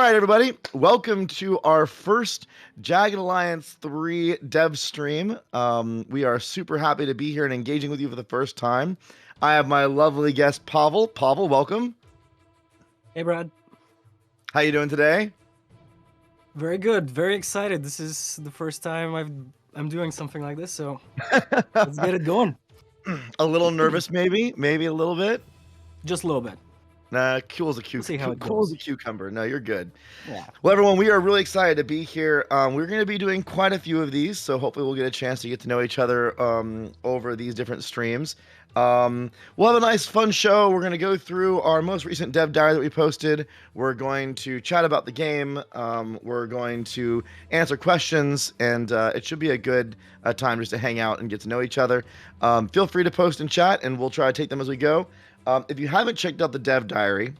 right, everybody. Welcome to our first Jagged Alliance 3 dev stream. We are super happy to be here and engaging with you for the first time. I have my lovely guest, Pavel. Pavel, welcome. Hey, Brad. How you doing today? Very good. Very excited. This is the first time I'm doing something like this, so let's get it going. A little nervous, maybe? Maybe a little bit? Just a little bit. Nah, cool as a We'll see how it cool as goes. a cucumber. No, you're good. Yeah. Well, everyone, we are really excited to be here. We're going to be doing quite a few of these, so hopefully we'll get a chance to get to know each other over these different streams. We'll have a nice, fun show. We're going to go through our most recent dev diary that we posted. We're going to chat about the game. We're going to answer questions, and it should be a good time just to hang out and get to know each other. Feel free to post and chat, and we'll try to take them as we go. If you haven't checked out the dev diary,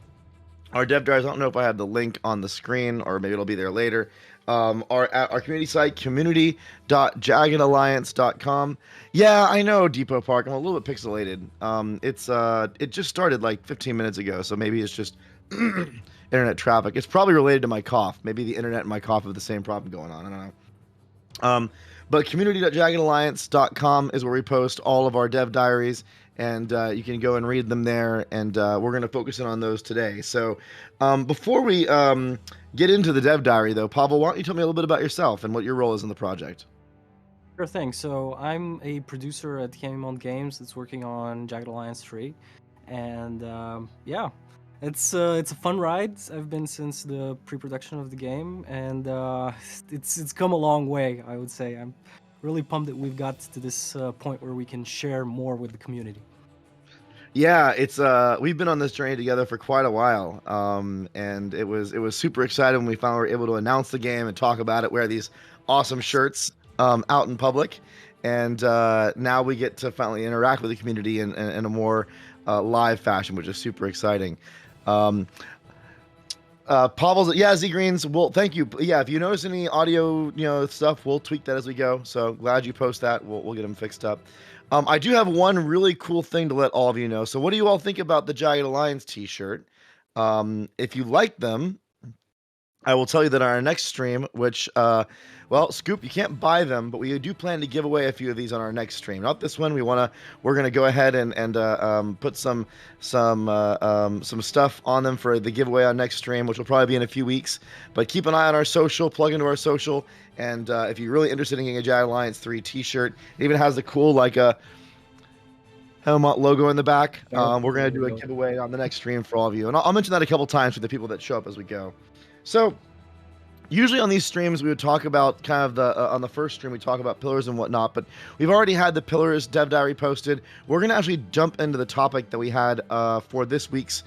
our dev diaries, I don't know if I have the link on the screen or maybe it'll be there later, are at our community site, community.jaggedalliance.com. Yeah, I know, Depot Park. I'm a little bit pixelated. It just started like 15 minutes ago, so maybe it's just internet traffic. It's probably related to my cough. Maybe the internet and my cough have the same problem going on. I don't know. But community.jaggedalliance.com is where we post all of our dev diaries, and you can go and read them there, and we're going to focus in on those today. So before we get into the dev diary, though, Pavel, why don't you tell me a little bit about yourself and what your role is in the project? Sure thing. So I'm a producer at Haemimont Games that's working on Jagged Alliance 3. And yeah, it's a fun ride. I've been since the pre-production of the game, and it's come a long way, I would say. I'm really pumped that we've got to this point where we can share more with the community. Yeah, it's we've been on this journey together for quite a while, and it was super exciting when we finally were able to announce the game and talk about it, wear these awesome shirts out in public, and now we get to finally interact with the community in a more live fashion, which is super exciting. Pavel's, yeah, Z Greens, well, thank you. Yeah, if you notice any audio, stuff, we'll tweak that as we go. So glad you post that. We'll get them fixed up. I do have one really cool thing to let all of you know. So what do you all think about the Jagged Alliance t-shirt? If you like them, I will tell you that on our next stream, which, well, Scoop, you can't buy them, but we do plan to give away a few of these on our next stream. Not this one. We're gonna go ahead and put some stuff on them for the giveaway on next stream, which will probably be in a few weeks. But keep an eye on our social, plug into our social, and if you're really interested in getting a Jagged Alliance 3 T-shirt, it even has the cool Haemimont logo in the back. We're gonna do a giveaway on the next stream for all of you, and I'll mention that a couple times for the people that show up as we go. So, usually on these streams, we would talk about kind of on the first stream, we talk about pillars and whatnot, but we've already had the pillars dev diary posted. We're going to actually jump into the topic that we had for this week's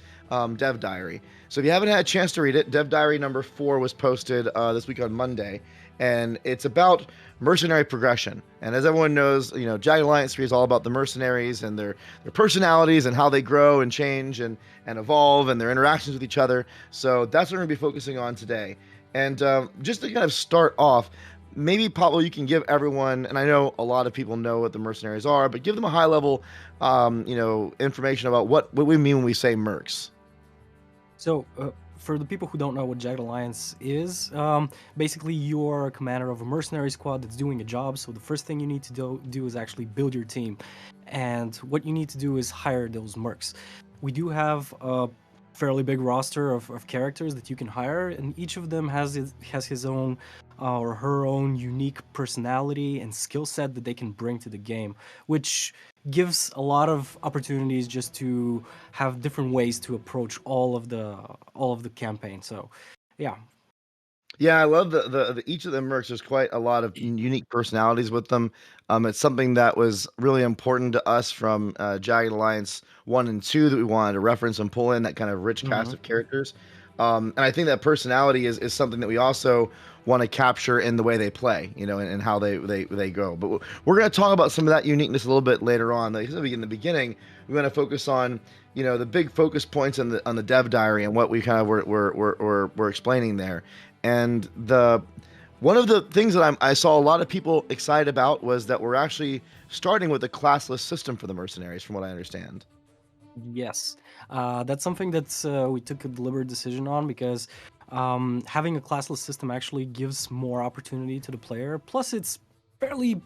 dev diary. So if you haven't had a chance to read it, dev diary number 4 was posted this week on Monday, and it's about mercenary progression. And as everyone knows, Jagged Alliance 3 is all about the mercenaries and their personalities and how they grow and change and evolve and their interactions with each other. So that's what we're going to be focusing on today. And just to kind of start off, maybe, Pavel, you can give everyone, and I know a lot of people know what the mercenaries are, but give them a high-level, information about what we mean when we say mercs. So, for the people who don't know what Jagged Alliance is, basically you're a commander of a mercenary squad that's doing a job. So the first thing you need to do is actually build your team. And what you need to do is hire those mercs. We do have a fairly big roster of characters that you can hire, and each of them has his own or her own unique personality and skill set that they can bring to the game, which gives a lot of opportunities just to have different ways to approach all of the campaign. So, yeah. Yeah, I love the each of the mercs. There's quite a lot of unique personalities with them. It's something that was really important to us from Jagged Alliance 1 and 2 that we wanted to reference and pull in that kind of rich cast of characters. And I think that personality is something that we also want to capture in the way they play, and how they go. But we're going to talk about some of that uniqueness a little bit later on. Like in the beginning, we're going to focus on the big focus points on the dev diary and what we kind of were explaining there. And one of the things that I saw a lot of people excited about was that we're actually starting with a classless system for the mercenaries, from what I understand. Yes, that's something that we took a deliberate decision on because having a classless system actually gives more opportunity to the player. Plus, it's fairly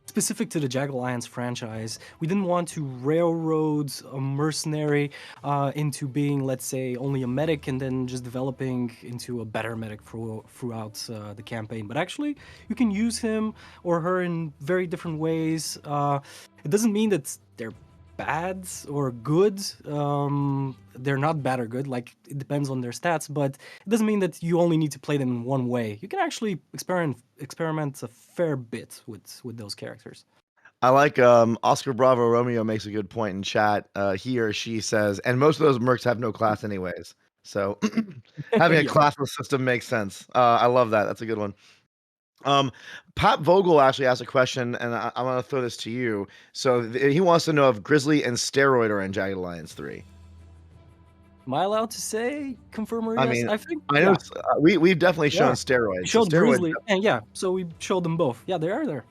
specific to the Jagged Alliance franchise. We didn't want to railroad a mercenary into being, let's say, only a medic and then just developing into a better medic throughout the campaign. But actually, you can use him or her in very different ways. It doesn't mean that they're bad or good. They're not bad or good. Like, it depends on their stats, but it doesn't mean that you only need to play them in one way. You can actually experiment a fair bit with those characters. I like Oscar Bravo Romeo makes a good point in chat. He or she says, and most of those mercs have no class anyways. So having a Yeah. classless system makes sense. I love that. That's a good one. Um, Pat Vogel actually asked a question, and I'm gonna throw this to you. So he wants to know if Grizzly and Steroid are in Jagged Alliance 3. Am I allowed to say confirm or I yes? mean, I think I know yeah, we've definitely they shown are. We Steroid. So showed Steroid, Grizzly, and yeah, so we showed them both. Yeah, they are there.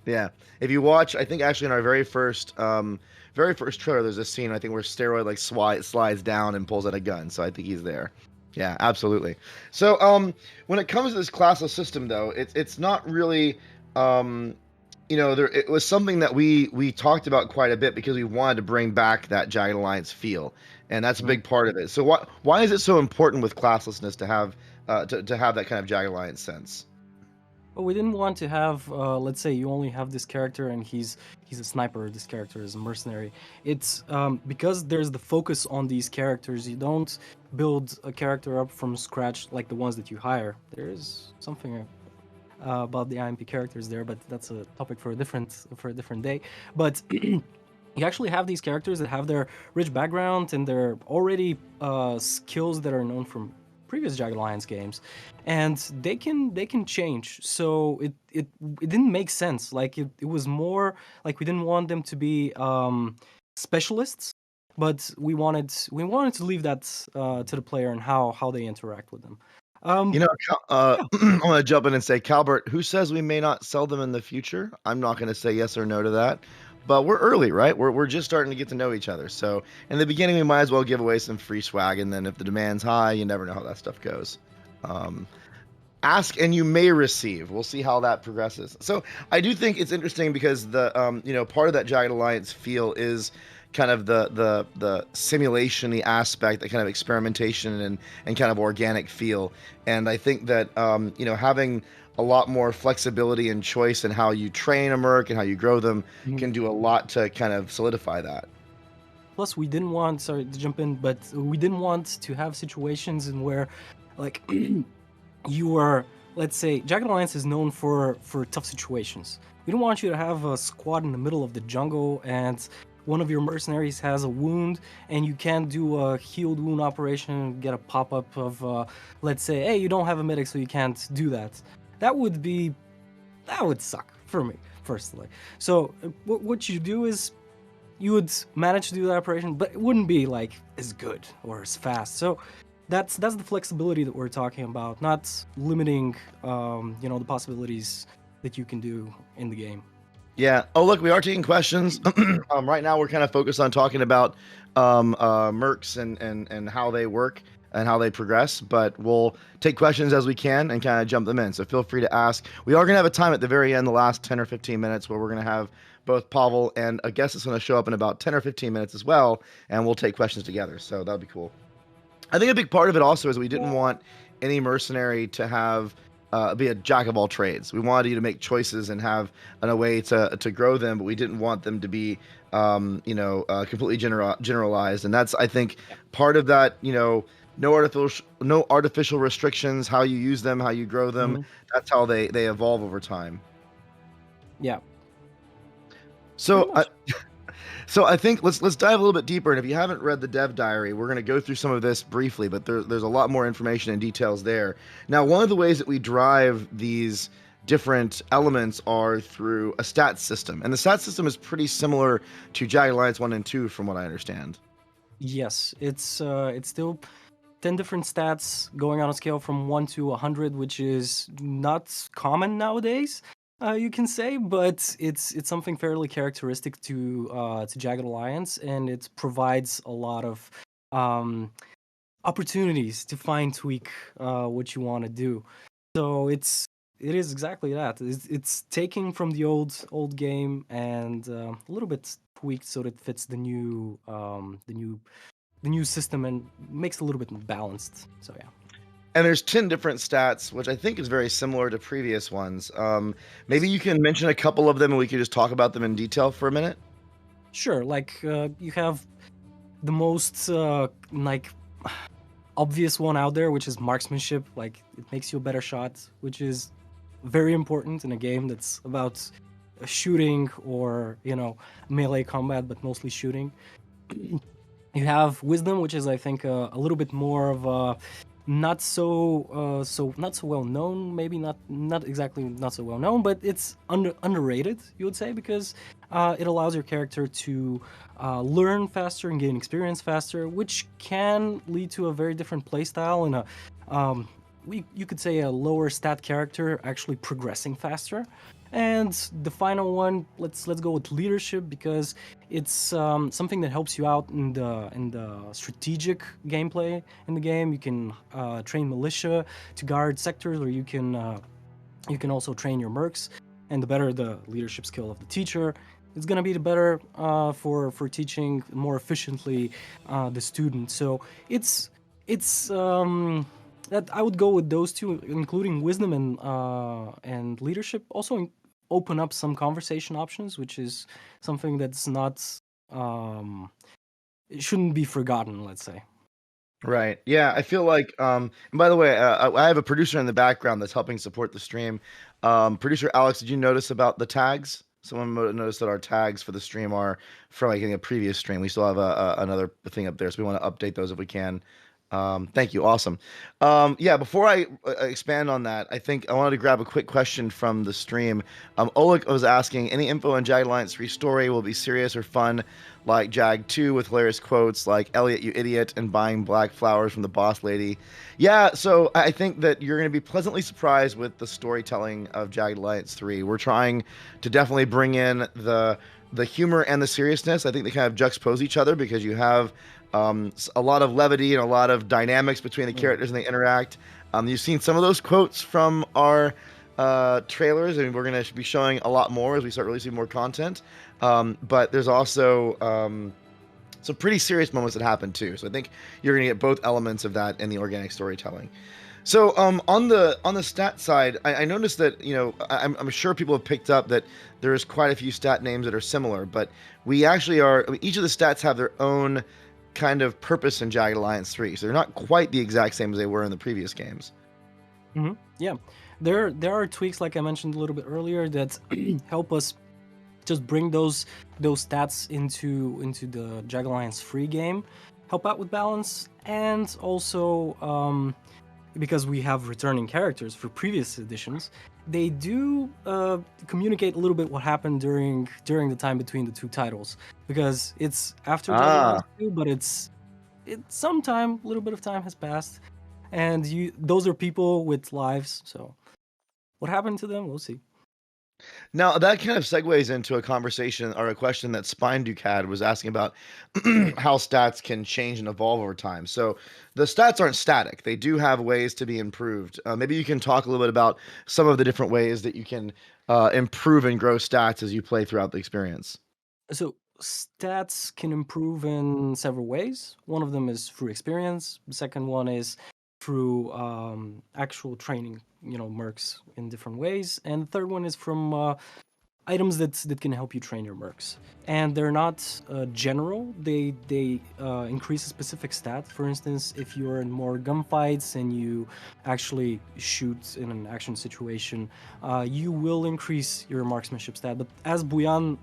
yeah. If you watch, I think actually in our very first trailer, there's a scene I think where Steroid like slides down and pulls out a gun. So I think he's there. Yeah, absolutely. So when it comes to this classless system, though, it's not really there it was something that we talked about quite a bit because we wanted to bring back that Jagged Alliance feel, and that's a Mhm. big part of it. So why is it so important with classlessness to have to have that kind of Jagged Alliance sense? But we didn't want to have, let's say, you only have this character and he's a sniper. This character is a mercenary. It's because there's the focus on these characters. You don't build a character up from scratch like the ones that you hire. There is something about the IMP characters there, but that's a topic for a different day. But you actually have these characters that have their rich background and their already skills that are known from previous Jagged Alliance games, and they can change. So it didn't make sense. Like it was more like we didn't want them to be specialists, but we wanted to leave that to the player and how they interact with them. You Um, know, yeah. I'm gonna jump in and say, Calbert, who says we may not sell them in the future? I'm not gonna say yes or no to that, but we're early, right? We're just starting to get to know each other. So in the beginning, we might as well give away some free swag, and then if the demand's high, you never know how that stuff goes. Um, Ask and you may receive. We'll see how that progresses. So I do think it's interesting because the part of that Jagged Alliance feel is kind of the simulation, the aspect, the kind of experimentation and kind of organic feel. And I think that having a lot more flexibility and choice in how you train a merc and how you grow them Mhm. can do a lot to kind of solidify that. Plus, we didn't want, sorry to jump in, but we didn't want to have situations in where, like, you are, let's say, Jagged Alliance is known for tough situations. We don't want you to have a squad in the middle of the jungle and one of your mercenaries has a wound and you can't do a healed wound operation and get a pop-up of, let's say, hey, you don't have a medic, so you can't do that. That would suck for me, personally. So what you do is you would manage to do that operation, but it wouldn't be like as good or as fast. So that's the flexibility that we're talking about, not limiting the possibilities that you can do in the game. Yeah. Oh, look, we are taking questions. Right now, we're kind of focused on talking about mercs and how they work and how they progress. But we'll take questions as we can and kind of jump them in. So feel free to ask. We are going to have a time at the very end, the last 10 or 15 minutes, where we're going to have both Pavel and a guest that's going to show up in about 10 or 15 minutes as well, and we'll take questions together. So that'll be cool. I think a big part of it also is we didn't want any mercenary to have be a jack of all trades. We wanted you to make choices and have a way to grow them, but we didn't want them to be completely generalized. And that's I think Yeah. part of that. No artificial restrictions. How you use them, how you grow them. Hmm. That's how they evolve over time. Yeah, pretty So much. So I think let's dive a little bit deeper. And if you haven't read the Dev Diary, we're going to go through some of this briefly, but there's a lot more information and details there. Now, one of the ways that we drive these different elements are through a stats system, and the stats system is pretty similar to Jagged Alliance 1 and 2, from what I understand. Yes, it's still 10 different stats going on a scale from 1 to 100, which is not common nowadays. You can say, but it's something fairly characteristic to Jagged Alliance, and it provides a lot of um, opportunities to fine tweak what you want to do. So it is exactly that. It's taking from the old game and a little bit tweaked so that it fits the new system and makes it a little bit more balanced. So yeah. And there's 10 different stats, which I think is very similar to previous ones. Maybe you can mention a couple of them and we could just talk about them in detail for a minute. Sure, like you have the most like obvious one out there, which is marksmanship. Like it makes you a better shot, which is very important in a game that's about shooting or melee combat, but mostly shooting. You have wisdom, which is I think a little bit more of a not so well known, maybe not exactly not so well known, but it's underrated, you would say, because it allows your character to learn faster and gain experience faster, which can lead to a very different playstyle and you could say a lower stat character actually progressing faster. And the final one, let's go with leadership, because it's something that helps you out in the strategic gameplay in the game. You can train militia to guard sectors, or you can also train your mercs. And the better the leadership skill of the teacher, it's gonna be the better for teaching more efficiently the student. So it's that I would go with those two, including wisdom and leadership. Also, open up some conversation options, which is something that's not it shouldn't be forgotten. Let's say. Right. Yeah, I feel like and by the way, I have a producer in the background that's helping support the stream. Producer Alex, did you notice about the tags? Someone noticed that our tags for the stream are from like in a previous stream. We still have another thing up there, so we want to update those if we can. Thank you. Awesome. Yeah, before I expand on that, I think I wanted to grab a quick question from the stream. Oleg was asking, any info on Jagged Alliance 3 story will be serious or fun, like Jag 2 with hilarious quotes like "Elliot, you idiot," and buying black flowers from the boss lady. Yeah, so I think that you're going to be pleasantly surprised with the storytelling of Jagged Alliance 3. We're trying to definitely bring in the humor and the seriousness. I think they kind of juxtapose each other because you have a lot of levity and a lot of dynamics between the characters and they interact. You've seen some of those quotes from our trailers, and we're going to be showing a lot more as we start releasing more content. But there's also some pretty serious moments that happen too. So I think you're going to get both elements of that in the organic storytelling. So on the stat side, I noticed that I'm sure people have picked up that there's quite a few stat names that are similar, but we actually each of the stats have their own kind of purpose in Jagged Alliance 3, so they're not quite the exact same as they were in the previous games. Yeah, there are tweaks, like I mentioned a little bit earlier, that help us just bring those stats into the Jagged Alliance free game, help out with balance, and also because we have returning characters for previous editions, they do communicate a little bit what happened during the time between the two titles, because it's after Jagged Alliance 2, but it's some time, a little bit of time has passed, and those are people with lives. So what happened to them, we'll see. Now that kind of segues into a conversation or a question that Spine Duke had, was asking about how stats can change and evolve over time. So the stats aren't static; they do have ways to be improved. Maybe you can talk a little bit about some of the different ways that you can improve and grow stats as you play throughout the experience. So stats can improve in several ways. One of them is through experience. The second one is through actual training, mercs in different ways. And the third one is from items that can help you train your mercs, and they're not general. They increase a specific stat. For instance, if you're in more gunfights and you actually shoot in an action situation, you will increase your marksmanship stat. But as Boyan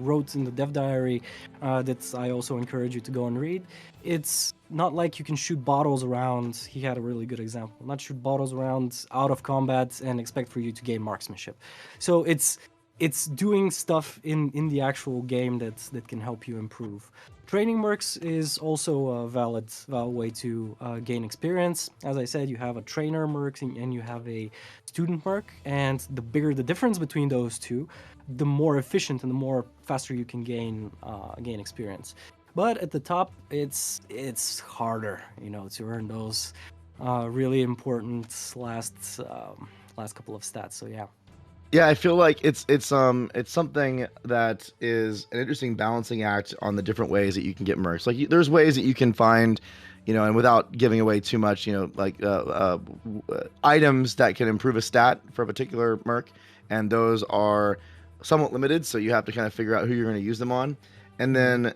wrote in the dev diary, that I also encourage you to go and read, it's not like you can shoot bottles around. He had a really good example. Not shoot bottles around out of combat and expect for you to gain marksmanship. So it's doing stuff in the actual game that can help you improve. Training mercs is also a valid way to gain experience. As I said, you have a trainer merc and you have a student merc, and the bigger the difference between those two, the more efficient and the more faster you can gain experience. But at the top, it's harder, to earn those really important last couple of stats. So yeah. Yeah, I feel like it's something that is an interesting balancing act on the different ways that you can get mercs. Like there's ways that you can find, and without giving away too much, like items that can improve a stat for a particular merc, and those are somewhat limited, so you have to kind of figure out who you're going to use them on. And then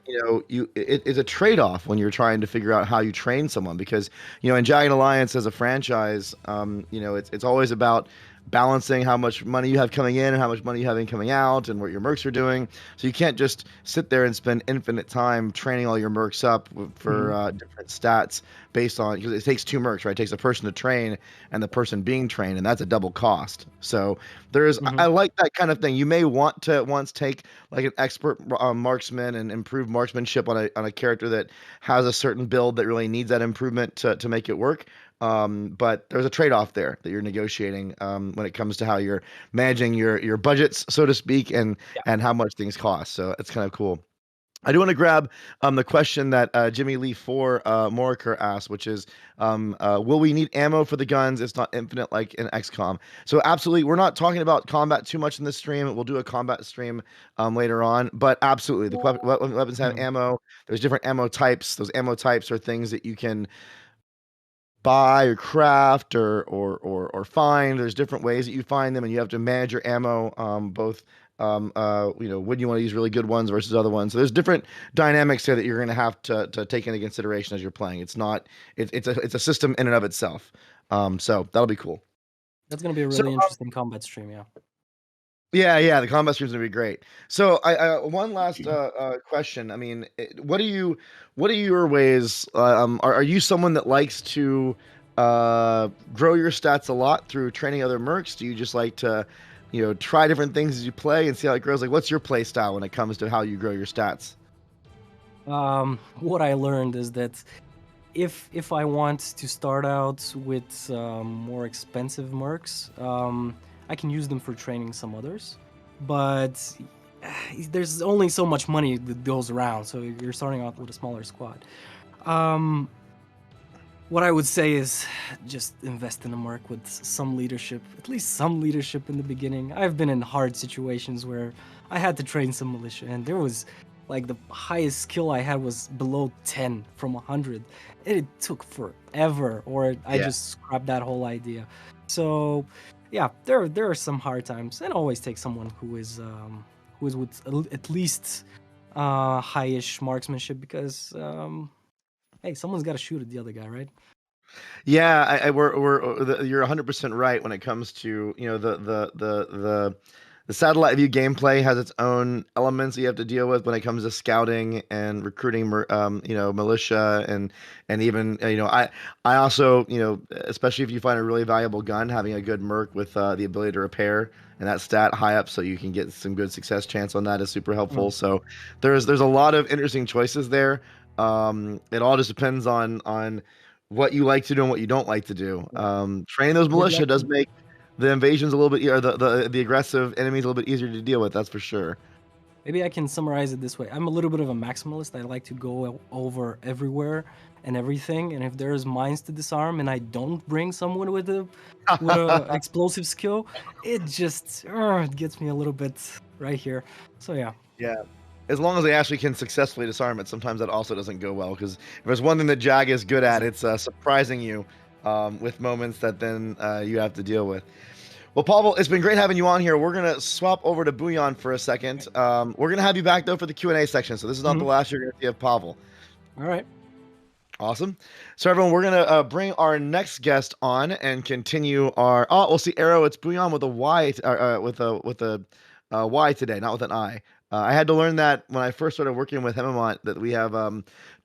it's a trade-off when you're trying to figure out how you train someone, because in Jagged Alliance as a franchise, it's always about balancing how much money you have coming in and how much money you have coming out and what your mercs are doing. So you can't just sit there and spend infinite time training all your mercs up for different stats based on, because it takes two mercs, right? It takes a person to train and the person being trained, and that's a double cost. So I like that kind of thing. You may want to once take like an expert marksman and improve marksmanship on a character that has a certain build that really needs that improvement to make it work. But there's a trade-off there that you're negotiating when it comes to how you're managing your budgets, so to speak, and how much things cost. So it's kind of cool. I do want to grab the question that Jimmy Lee 4 Moriker asked, which is, will we need ammo for the guns? It's not infinite like in XCOM. So absolutely, we're not talking about combat too much in this stream. We'll do a combat stream later on, but absolutely, the weapons have ammo. There's different ammo types. Those ammo types are things that you can buy or craft or find. There's different ways that you find them, and you have to manage your ammo, both when you want to use really good ones versus other ones. So there's different dynamics there that you're going to have to take into consideration as you're playing. It's a system in and of itself. So that'll be cool. That's going to be a really interesting combat stream. Yeah, the combat stream's gonna be great. So, I one last question. I mean, what are your ways? Are you someone that likes to grow your stats a lot through training other mercs? Do you just like to, try different things as you play and see how it grows? Like, what's your play style when it comes to how you grow your stats? What I learned is that if I want to start out with more expensive mercs, I can use them for training some others, but there's only so much money that goes around, so you're starting out with a smaller squad. What I would say is just invest in a merc with some leadership, at least some leadership in the beginning. I've been in hard situations where I had to train some militia, and there was like the highest skill I had was below 10 from 100, and it took forever, or I just scrapped that whole idea. So yeah, there are some hard times, and always take someone who is with at least high-ish marksmanship, because hey, someone's got to shoot at the other guy, right? Yeah, you're 100% right when it comes to the satellite view gameplay has its own elements that you have to deal with when it comes to scouting and recruiting, militia and even I also especially if you find a really valuable gun, having a good merc with the ability to repair and that stat high up so you can get some good success chance on that is super helpful. So there's a lot of interesting choices there. It all just depends on what you like to do and what you don't like to do. Training those militia does make the invasions a little bit, or the aggressive enemies a little bit easier to deal with. That's for sure. Maybe I can summarize it this way. I'm a little bit of a maximalist. I like to go over everywhere and everything. And if there's mines to disarm and I don't bring someone with a explosive skill, it just it gets me a little bit right here. So yeah. Yeah. As long as they actually can successfully disarm it, sometimes that also doesn't go well, because if there's one thing that Jag is good at, it's surprising you with moments that then you have to deal with. Well, Pavel, it's been great having you on here. We're going to swap over to Boyan for a second. We're going to have you back, though, for the Q&A section, so this is not the last you're going to see of Pavel. All right. Awesome. So, everyone, we're going to bring our next guest on and continue our... Oh, we'll see, Arrow. It's Boyan with a Y, with a Y today, not with an I. I had to learn that when I first started working with Haemimont, that we have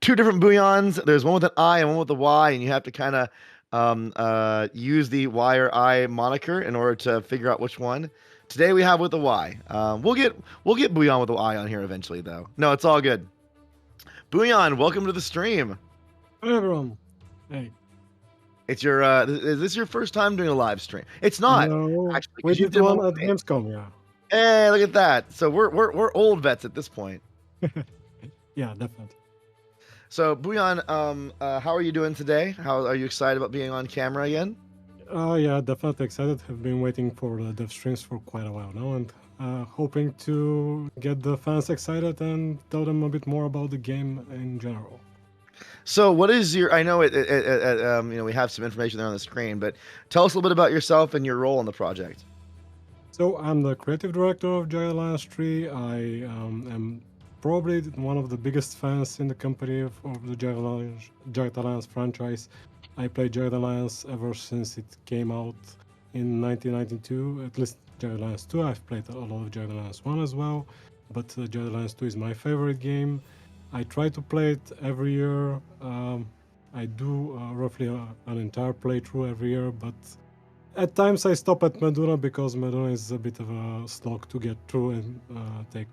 two different Boyans. There's one with an I and one with a Y, and you have to kind of use the Y or I moniker in order to figure out which one. Today we have with the Y. We'll get Boyan with the Y on here eventually, though. No, it's all good. Boyan, welcome to the stream. Hey everyone. Hey. It's your is this your first time doing a live stream? It's not No, actually we 'cause you did did one one at with me. Gamescom, yeah. Hey, look at that. So we're old vets at this point. Yeah, definitely. So Boyan, how are you doing today? How are you excited about being on camera again? Yeah, definitely excited. Have been waiting for the dev streams for quite a while now, and hoping to get the fans excited and tell them a bit more about the game in general. So what is your? I know we have some information there on the screen, but tell us a little bit about yourself and your role in the project. So I'm the creative director of Jagged Alliance 3. I am probably one of the biggest fans in the company of the Jagged Alliance franchise. I played Jagged Alliance ever since it came out in 1992, at least Jagged Alliance 2. I've played a lot of Jagged Alliance 1 as well, but Jagged Alliance 2 is my favorite game. I try to play it every year. I do roughly an entire playthrough every year, but at times I stop at Meduna because Meduna is a bit of a slog to get through and take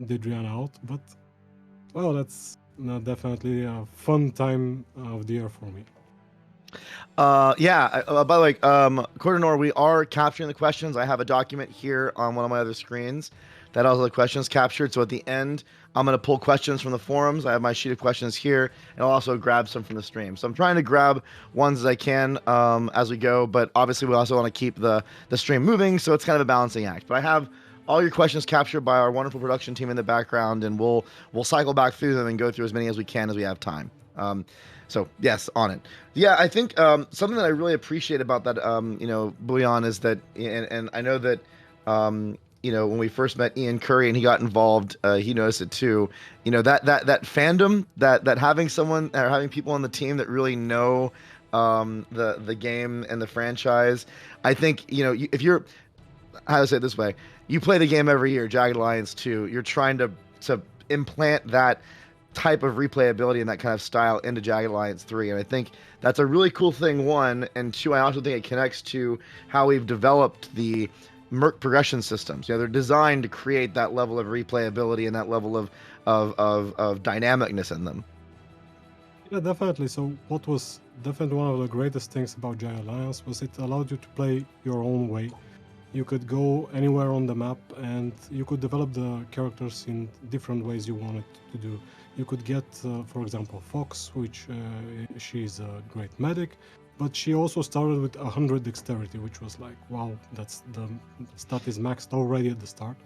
Didrian out. But, well, that's definitely a fun time of the year for me. Yeah. By the way, Cordenor, we are capturing the questions. I have a document here on one of my other screens that has all the questions captured. So at the end, I'm going to pull questions from the forums. I have my sheet of questions here, and I'll also grab some from the stream. So I'm trying to grab ones as I can as we go, but obviously we also want to keep the stream moving, so it's kind of a balancing act. But I have all your questions captured by our wonderful production team in the background, and we'll cycle back through them and go through as many as we can as we have time. So yes, on it. Yeah, I think something that I really appreciate about that, Boyan, is that, and I know that, when we first met Ian Curry and he got involved, he noticed it too. That fandom, that having someone or having people on the team that really know the game and the franchise. I think if you're, how to say it this way, you play the game every year, Jagged Alliance 2. You're trying to implant that type of replayability and that kind of style into Jagged Alliance 3, and I think that's a really cool thing, one, and two, I also think it connects to how we've developed the Merc progression systems. They're designed to create that level of replayability and that level of dynamicness in them. Yeah, definitely. So what was definitely one of the greatest things about Jagged Alliance was it allowed you to play your own way. You could go anywhere on the map and you could develop the characters in different ways you wanted to do. You could get, for example, Fox, which she's a great medic, but she also started with 100 dexterity, which was like, wow, that's the stat is maxed already at the start.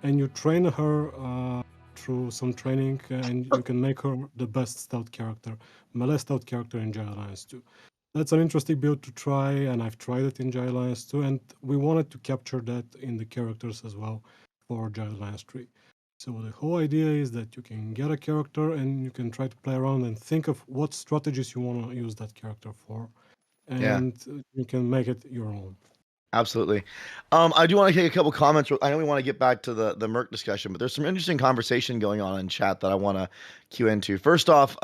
And you train her through some training, and you can make her the best stealth character, melee stealth character in Jagged Alliance 2. That's an interesting build to try, and I've tried it in Jagged Alliance 2, and we wanted to capture that in the characters as well for Jagged Alliance 3. So the whole idea is that you can get a character and you can try to play around and think of what strategies you want to use that character for, and you can make it your own. Absolutely. I do want to take a couple comments. I know we want to get back to the Merc discussion, but there's some interesting conversation going on in chat that I want to cue into. First off,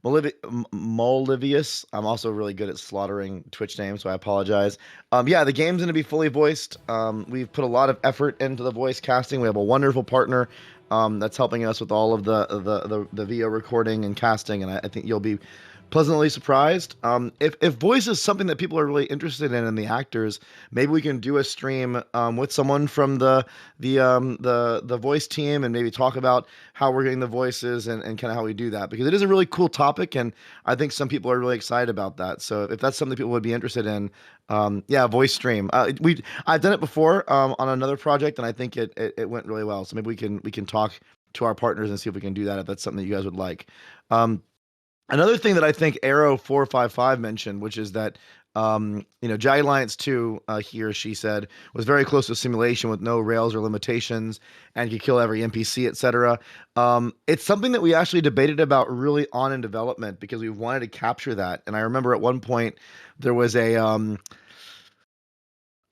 Molivius, I'm also really good at slaughtering Twitch names, so I apologize. Yeah, the game's going to be fully voiced. We've put a lot of effort into the voice casting. We have a wonderful partner that's helping us with all of the video recording and casting, and I think you'll be pleasantly surprised. If voice is something that people are really interested in the actors, maybe we can do a stream with someone from the voice team and maybe talk about how we're getting the voices and kind of how we do that, because it is a really cool topic and I think some people are really excited about that. So if that's something people would be interested in, yeah, voice stream. I've done it before on another project and I think it went really well. So maybe we can talk to our partners and see if we can do that if that's something that you guys would like. Another thing that I think Arrow455 mentioned, which is that Jagged Alliance 2, he or she said, was very close to a simulation with no rails or limitations, and could kill every NPC, etc. It's something that we actually debated about really on in development because we wanted to capture that. And I remember at one point there was a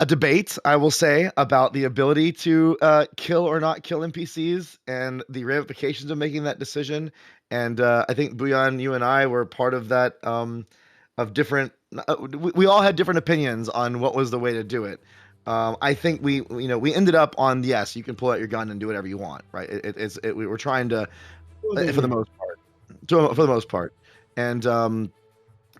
debate, I will say, about the ability to kill or not kill NPCs and the ramifications of making that decision. And I think Boyan, you and I were part of that different. We all had different opinions on what was the way to do it. I think we ended up on yes, you can pull out your gun and do whatever you want, right? We were trying to, Would for the agree. most part, for the most part, and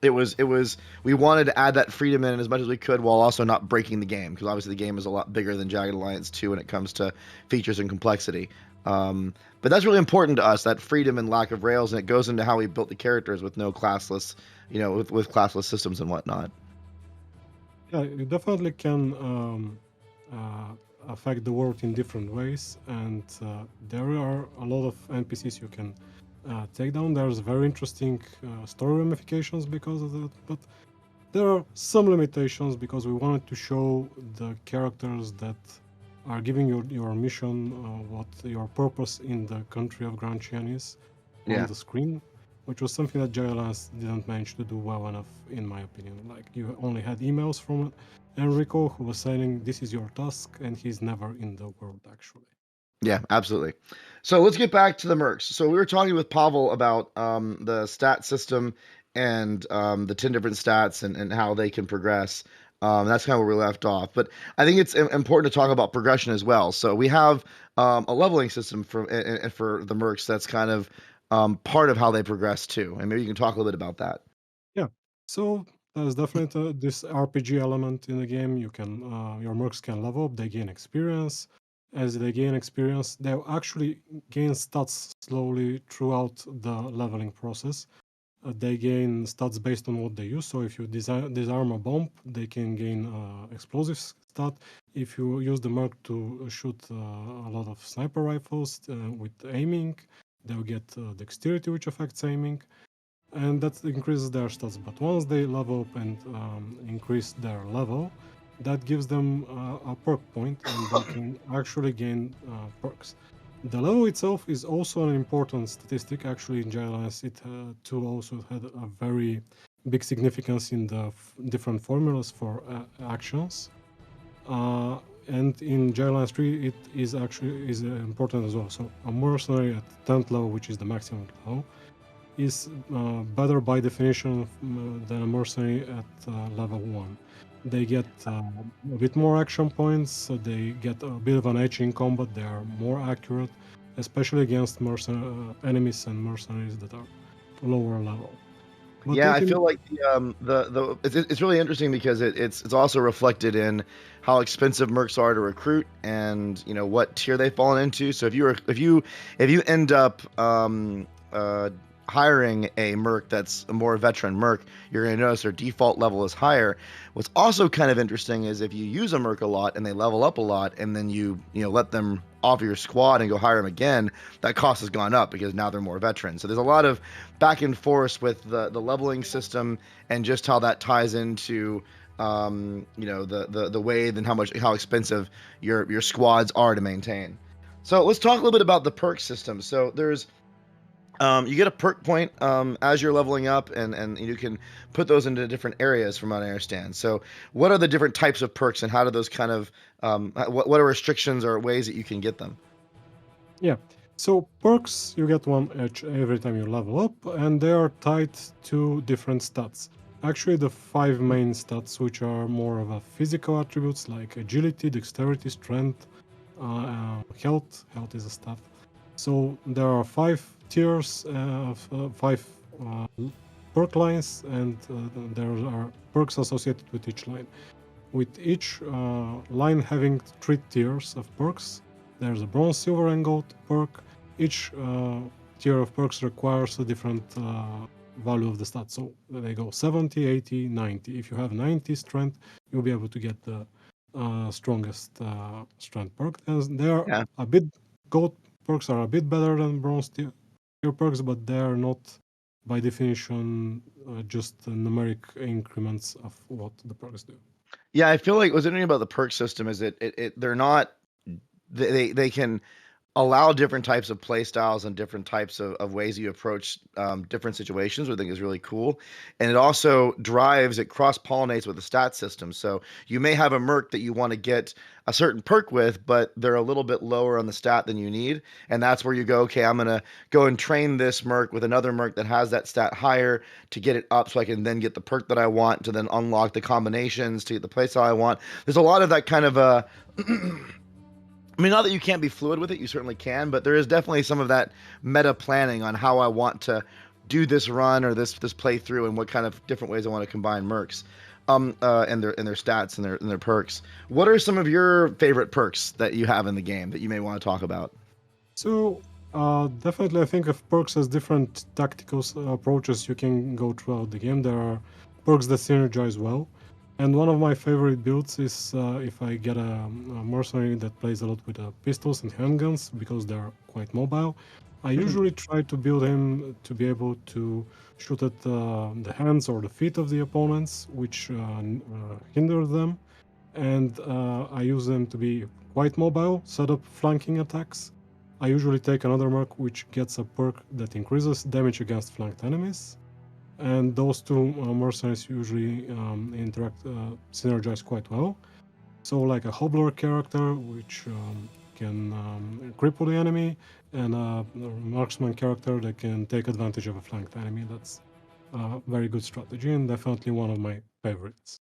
it was we wanted to add that freedom in as much as we could while also not breaking the game, because obviously the game is a lot bigger than Jagged Alliance 2 when it comes to features and complexity. But that's really important to us, that freedom and lack of rails, and it goes into how we built the characters with no classless, with classless systems and whatnot. Yeah, you definitely can affect the world in different ways, and there are a lot of NPCs you can take down. There's very interesting story ramifications because of that, but there are some limitations because we wanted to show the characters that are giving your mission, what your purpose in the country of Grand Chien is on the screen, which was something that Jagged Alliance didn't manage to do well enough, in my opinion. Like, you only had emails from Enrico, who was saying, this is your task, and he's never in the world, actually. Yeah, absolutely. So let's get back to the mercs. So we were talking with Pavel about the stat system and the 10 different stats and how they can progress. That's kind of where we left off. But I think it's important to talk about progression as well. So we have a leveling system for the mercs that's kind of part of how they progress too. And maybe you can talk a little bit about that. Yeah, so there's definitely this RPG element in the game. You can your mercs can level up, they gain experience. As they gain experience, they'll actually gain stats slowly throughout the leveling process. They gain stats based on what they use. So if you disarm a bomb, they can gain explosive stat. If you use the merc to shoot a lot of sniper rifles with aiming, they'll get dexterity, which affects aiming, and that increases their stats. But once they level up and increase their level, that gives them a perk point, and they can actually gain perks. The level itself is also an important statistic. Actually, in Jagged Alliance, it too also had a very big significance in the different formulas for actions. And in Jagged Alliance 3, it is actually important as well. So a mercenary at 10th level, which is the maximum level, is better by definition than a mercenary at level 1. They get a bit more action points, so they get a bit of an edge in combat, they are more accurate, especially against enemies and mercenaries that are lower level. But Yeah, I feel like it's really interesting because it's also reflected in how expensive mercs are to recruit and what tier they've fallen into. So if you end up hiring a merc that's a more veteran merc, you're going to notice their default level is higher. What's also kind of interesting is if you use a merc a lot and they level up a lot, and then you let them off your squad and go hire them again, that cost has gone up because now they're more veterans. So there's a lot of back and forth with the leveling system and just how that ties into the way and how expensive your squads are to maintain. So let's talk a little bit about the perk system. So there's you get a perk point as you're leveling up, and you can put those into different areas from what I understand. So what are the different types of perks, and how do those kind of what are restrictions or ways that you can get them? yeah, so perks, you get one edge every time you level up, and they are tied to different stats. Actually, the 5 main stats, which are more of a physical attributes like agility, dexterity, strength, health. Health is a stat. So there are 5 tiers of 5 perk lines, and there are perks associated with each line. With each line having 3 tiers of perks, there's a bronze, silver, and gold perk. Each tier of perks requires a different value of the stats. So they go 70, 80, 90. If you have 90 strength, you'll be able to get the strongest strength perk. And they are Yeah. a bit, gold perks are a bit better than bronze tier perks, but they are not by definition just numeric increments of what the perks do. Yeah, I feel like what's interesting about the perk system is it they're not they can allow different types of play styles and different types of ways you approach different situations, which I think is really cool. And it also it cross-pollinates with the stat system. So you may have a merc that you want to get a certain perk with, but they're a little bit lower on the stat than you need. And that's where you go, okay, I'm going to go and train this merc with another merc that has that stat higher to get it up so I can then get the perk that I want to then unlock the combinations to get the playstyle I want. There's a lot of that kind of I mean, not that you can't be fluid with it, you certainly can, but there is definitely some of that meta planning on how I want to do this run or this playthrough and what kind of different ways I want to combine mercs, and their stats and their perks. What are some of your favorite perks that you have in the game that you may want to talk about? So, definitely, I think of perks as different tactical approaches you can go throughout the game. There are perks that synergize well. And one of my favorite builds is if I get a mercenary that plays a lot with pistols and handguns because they're quite mobile. I usually try to build him to be able to shoot at the hands or the feet of the opponents, which hinder them. And I use them to be quite mobile, set up flanking attacks. I usually take another merc which gets a perk that increases damage against flanked enemies. And those two mercenaries usually synergize quite well. So like a hobbler character which can cripple the enemy, and a marksman character that can take advantage of a flanked enemy. That's a very good strategy and definitely one of my favorites.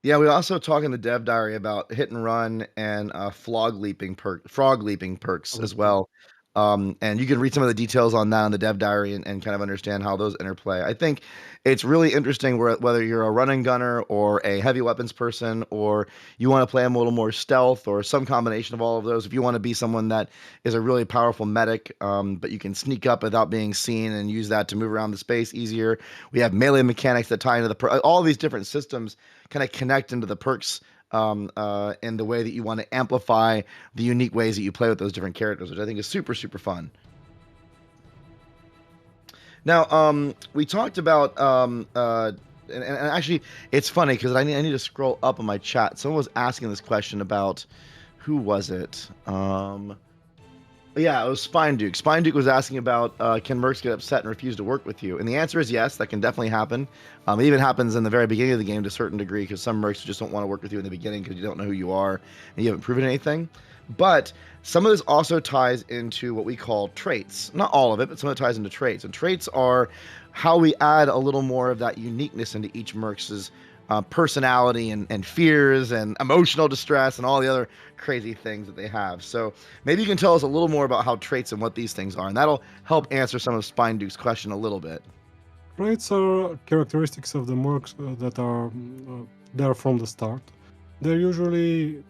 Yeah, we also talk in the dev diary about hit and run and frog leaping perks as well. And you can read some of the details on that on the dev diary and kind of understand how those interplay. I think it's really interesting whether you're a running gunner or a heavy weapons person, or you want to play them a little more stealth or some combination of all of those. If you want to be someone that is a really powerful medic, but you can sneak up without being seen and use that to move around the space easier. We have melee mechanics that tie into all these different systems kind of connect into the perks in the way that you want to amplify the unique ways that you play with those different characters, which I think is super, super fun. Now, we talked about, and actually, it's funny because I need to scroll up on my chat. Someone was asking this question about, who was it? Yeah, it was Spine Duke. Spine Duke was asking about can mercs get upset and refuse to work with you? And the answer is yes, that can definitely happen. It even happens in the very beginning of the game to a certain degree because some mercs just don't want to work with you in the beginning because you don't know who you are and you haven't proven anything. But some of this also ties into what we call traits. Not all of it, but some of it ties into traits. And traits are how we add a little more of that uniqueness into each merc's personality and fears and emotional distress and all the other crazy things that they have. So maybe you can tell us a little more about how traits and what these things are, and that'll help answer some of Spine Duke's question a little bit. Traits are characteristics of the mercs that are there from the start. They usually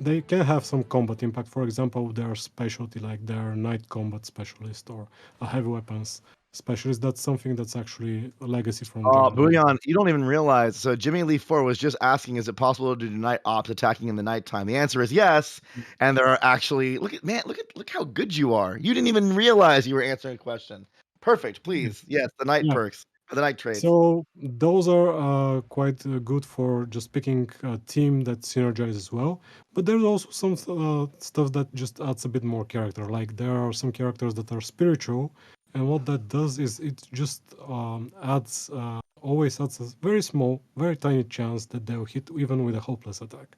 they can have some combat impact. For example, their specialty, like their night combat specialist or a heavy weapons specialist. That's something that's actually a legacy from Jagged Alliance. Boyan, you don't even realize. So Jimmy Lee 4 was just asking, is it possible to do night ops attacking in the nighttime? The answer is yes. And there are actually look how good you are. You didn't even realize you were answering a question. Perfect, please. Yes, the night Yeah. perks, the night traits. So those are quite good for just picking a team that synergizes well. But there's also some stuff that just adds a bit more character. Like there are some characters that are spiritual, and what that does is it just always adds a very small, very tiny chance that they'll hit even with a hopeless attack.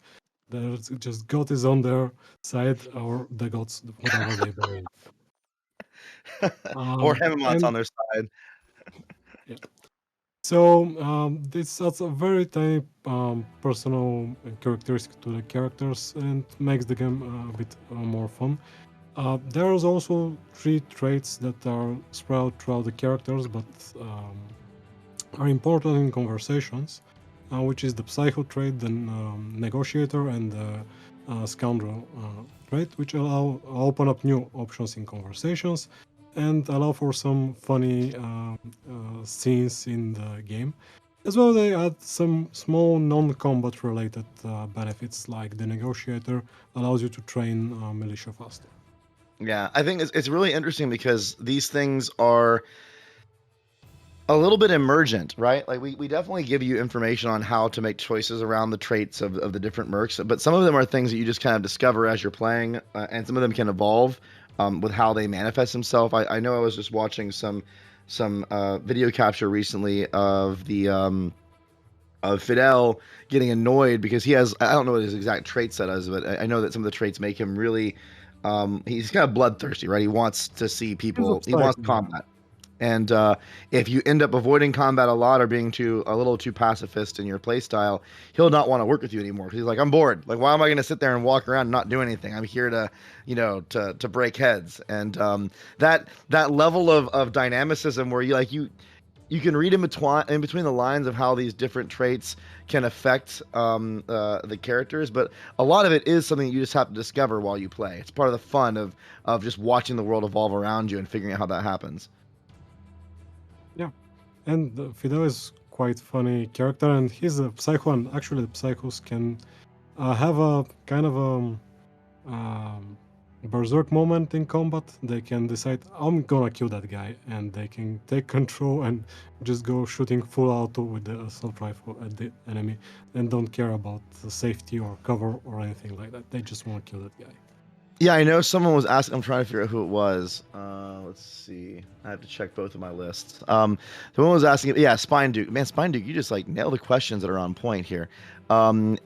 There's just God is on their side, or the gods, whatever they believe. Or Haemimont's And on their side. yeah. So this adds a very tiny personal characteristic to the characters and makes the game a bit more fun. There's also 3 traits that are spread out throughout the characters, but are important in conversations, which is the psycho trait, the negotiator, and the scoundrel trait, which open up new options in conversations and allow for some funny scenes in the game. As well, they add some small non-combat related benefits, like the negotiator allows you to train militia faster. Yeah, I think it's really interesting because these things are a little bit emergent, right? Like we definitely give you information on how to make choices around the traits of the different mercs, but some of them are things that you just kind of discover as you're playing, and some of them can evolve with how they manifest themselves. I know I was just watching some video capture recently of the of Fidel getting annoyed because he has, I don't know what his exact trait set is, but I know that some of the traits make him really he's kind of bloodthirsty, right? He wants to see He's a people, he wants psycho. combat. And if you end up avoiding combat a lot or being a little too pacifist in your play style, he'll not want to work with you anymore. He's like, I'm bored. Like, why am I going to sit there and walk around and not do anything? I'm here to, to break heads. And that level of dynamicism where you can read in between the lines of how these different traits can affect the characters, but a lot of it is something you just have to discover while you play. It's part of the fun of just watching the world evolve around you and figuring out how that happens. Yeah, and Fidel is quite funny character, and he's a psycho, and actually the psychos can have a kind of um, berserk moment in combat. They can decide, I'm gonna kill that guy, and they can take control and just go shooting full auto with the assault rifle at the enemy, and don't care about the safety or cover or anything like that. They just want to kill that guy. Yeah, I know someone was asking. I'm trying to figure out who it was. Let's see. I have to check both of my lists. The one was asking. Yeah, Spine Duke. Man, Spine Duke, you just like nail the questions that are on point here.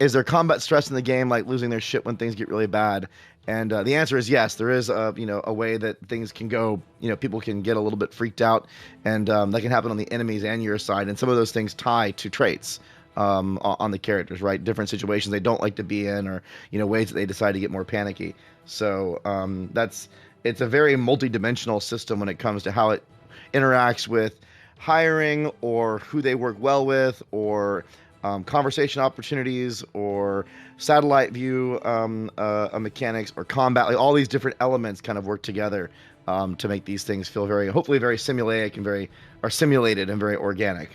Is there combat stress in the game, like losing their shit when things get really bad? And the answer is yes. There is a way that things can go. People can get a little bit freaked out, and that can happen on the enemies and your side. And some of those things tie to traits. On the characters, right? Different situations they don't like to be in, or ways that they decide to get more panicky. So it's a very multi-dimensional system when it comes to how it interacts with hiring or who they work well with, or conversation opportunities, or satellite view mechanics, or combat. Like all these different elements kind of work together to make these things feel hopefully very simulaic and simulated and very organic.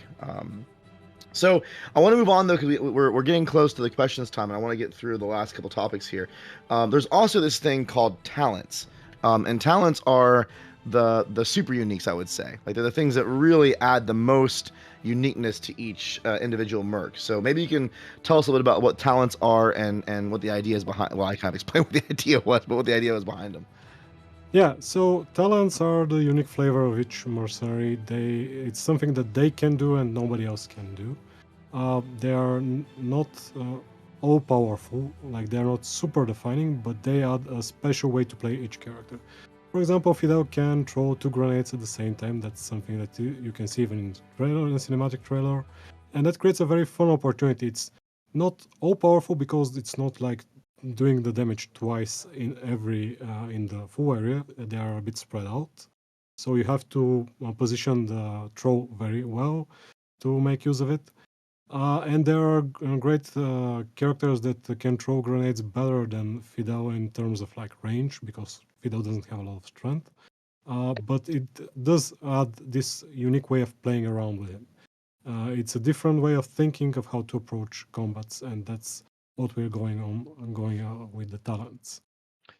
So I want to move on though, because we're getting close to the questions time, and I want to get through the last couple topics here. There's also this thing called talents, and talents are the super uniques, I would say. Like they're the things that really add the most uniqueness to each individual merc. So maybe you can tell us a little bit about what talents are and what the idea is behind. Well, I kind of explained what the idea was, but what the idea was behind them. Yeah, so talents are the unique flavor of each mercenary. It's something that they can do and nobody else can do. They are not all powerful, like they're not super defining, but they add a special way to play each character. For example, Fidel can throw 2 grenades at the same time. That's something that you can see even in the trailer, in the cinematic trailer, and that creates a very fun opportunity. It's not all powerful because it's not like doing the damage twice in in the full area. They are a bit spread out, so you have to position the throw very well to make use of it. And there are great characters that can throw grenades better than Fidel in terms of like range, because Fidel doesn't have a lot of strength. But it does add this unique way of playing around with him. It's a different way of thinking of how to approach combats, and that's what we're going with the talents.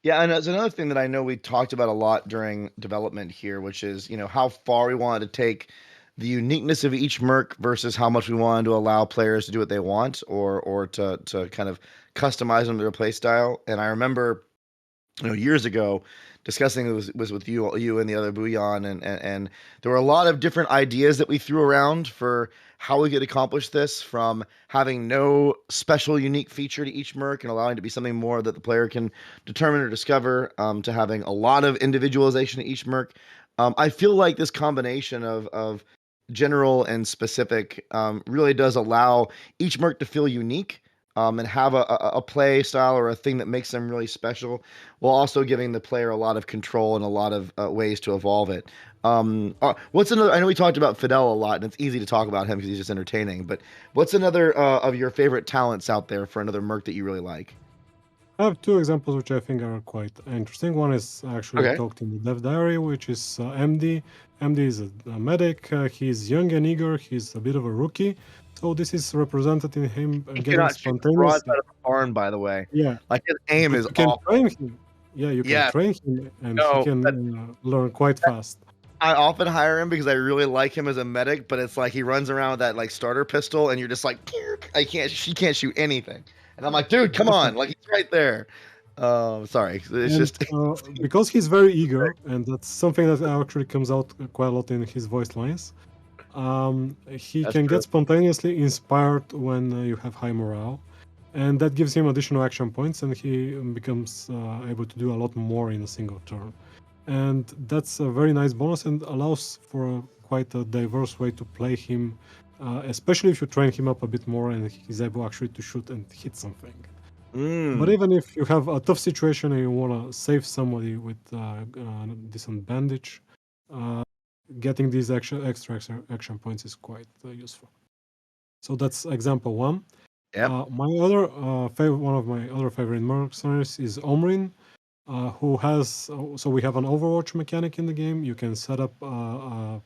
Yeah, and there's another thing that I know we talked about a lot during development here, which is, how far we wanted to take the uniqueness of each merc versus how much we wanted to allow players to do what they want, or to kind of customize them to their play style. And I remember, years ago discussing it was with you and the other Boyan, and there were a lot of different ideas that we threw around for how we could accomplish this, from having no special unique feature to each merc and allowing it to be something more that the player can determine or discover, to having a lot of individualization to each merc. I feel like this combination of general and specific really does allow each merc to feel unique, and have a play style or a thing that makes them really special, while also giving the player a lot of control and a lot of ways to evolve it. What's another? I know we talked about Fidel a lot, and it's easy to talk about him because he's just entertaining. But what's another of your favorite talents out there for another merc that you really like? I have 2 examples which I think are quite interesting. One is actually Okay. talked in the dev diary, which is MD. MD is a medic. He's young and eager. He's a bit of a rookie. So this is represented in him He getting cannot shoot broads spontaneous. out of a barn, by the way. Yeah, Like his aim but is you can awful. train him. Yeah, you can Yeah, train him, and he no, can learn quite fast. I often hire him because I really like him as a medic, but it's like he runs around with that like starter pistol, and you're just like, she can't shoot anything, and I'm like, dude, come on, like he's right there. Sorry, it's And just because he's very eager, and that's something that actually comes out quite a lot in his voice lines, he That's can true. get spontaneously inspired when you have high morale, and that gives him additional action points, and he becomes able to do a lot more in a single turn. And that's a very nice bonus and allows for quite a diverse way to play him, especially if you train him up a bit more and he's able actually to shoot and hit something. But even if you have a tough situation and you want to save somebody with decent bandage, getting these extra action points is quite useful. So that's example one. Yep. My other one of my other favorite mercenaries is Omrin, who has so we have an Overwatch mechanic in the game. You can set up a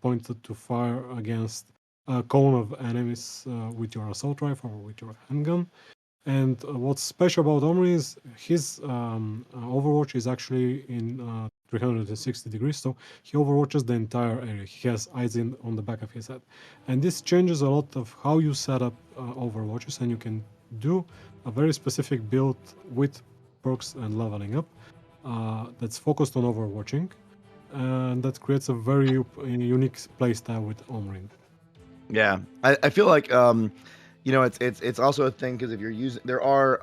pointed to fire against a cone of enemies with your assault rifle or with your handgun. And what's special about Omri is his Overwatch is actually in 360 degrees, so he overwatches the entire area. He has eyes on the back of his head, and this changes a lot of how you set up Overwatches, and you can do a very specific build with perks and leveling up that's focused on overwatching, and that creates a very unique playstyle with Omri. Yeah, I feel like it's also a thing because if you're using, there are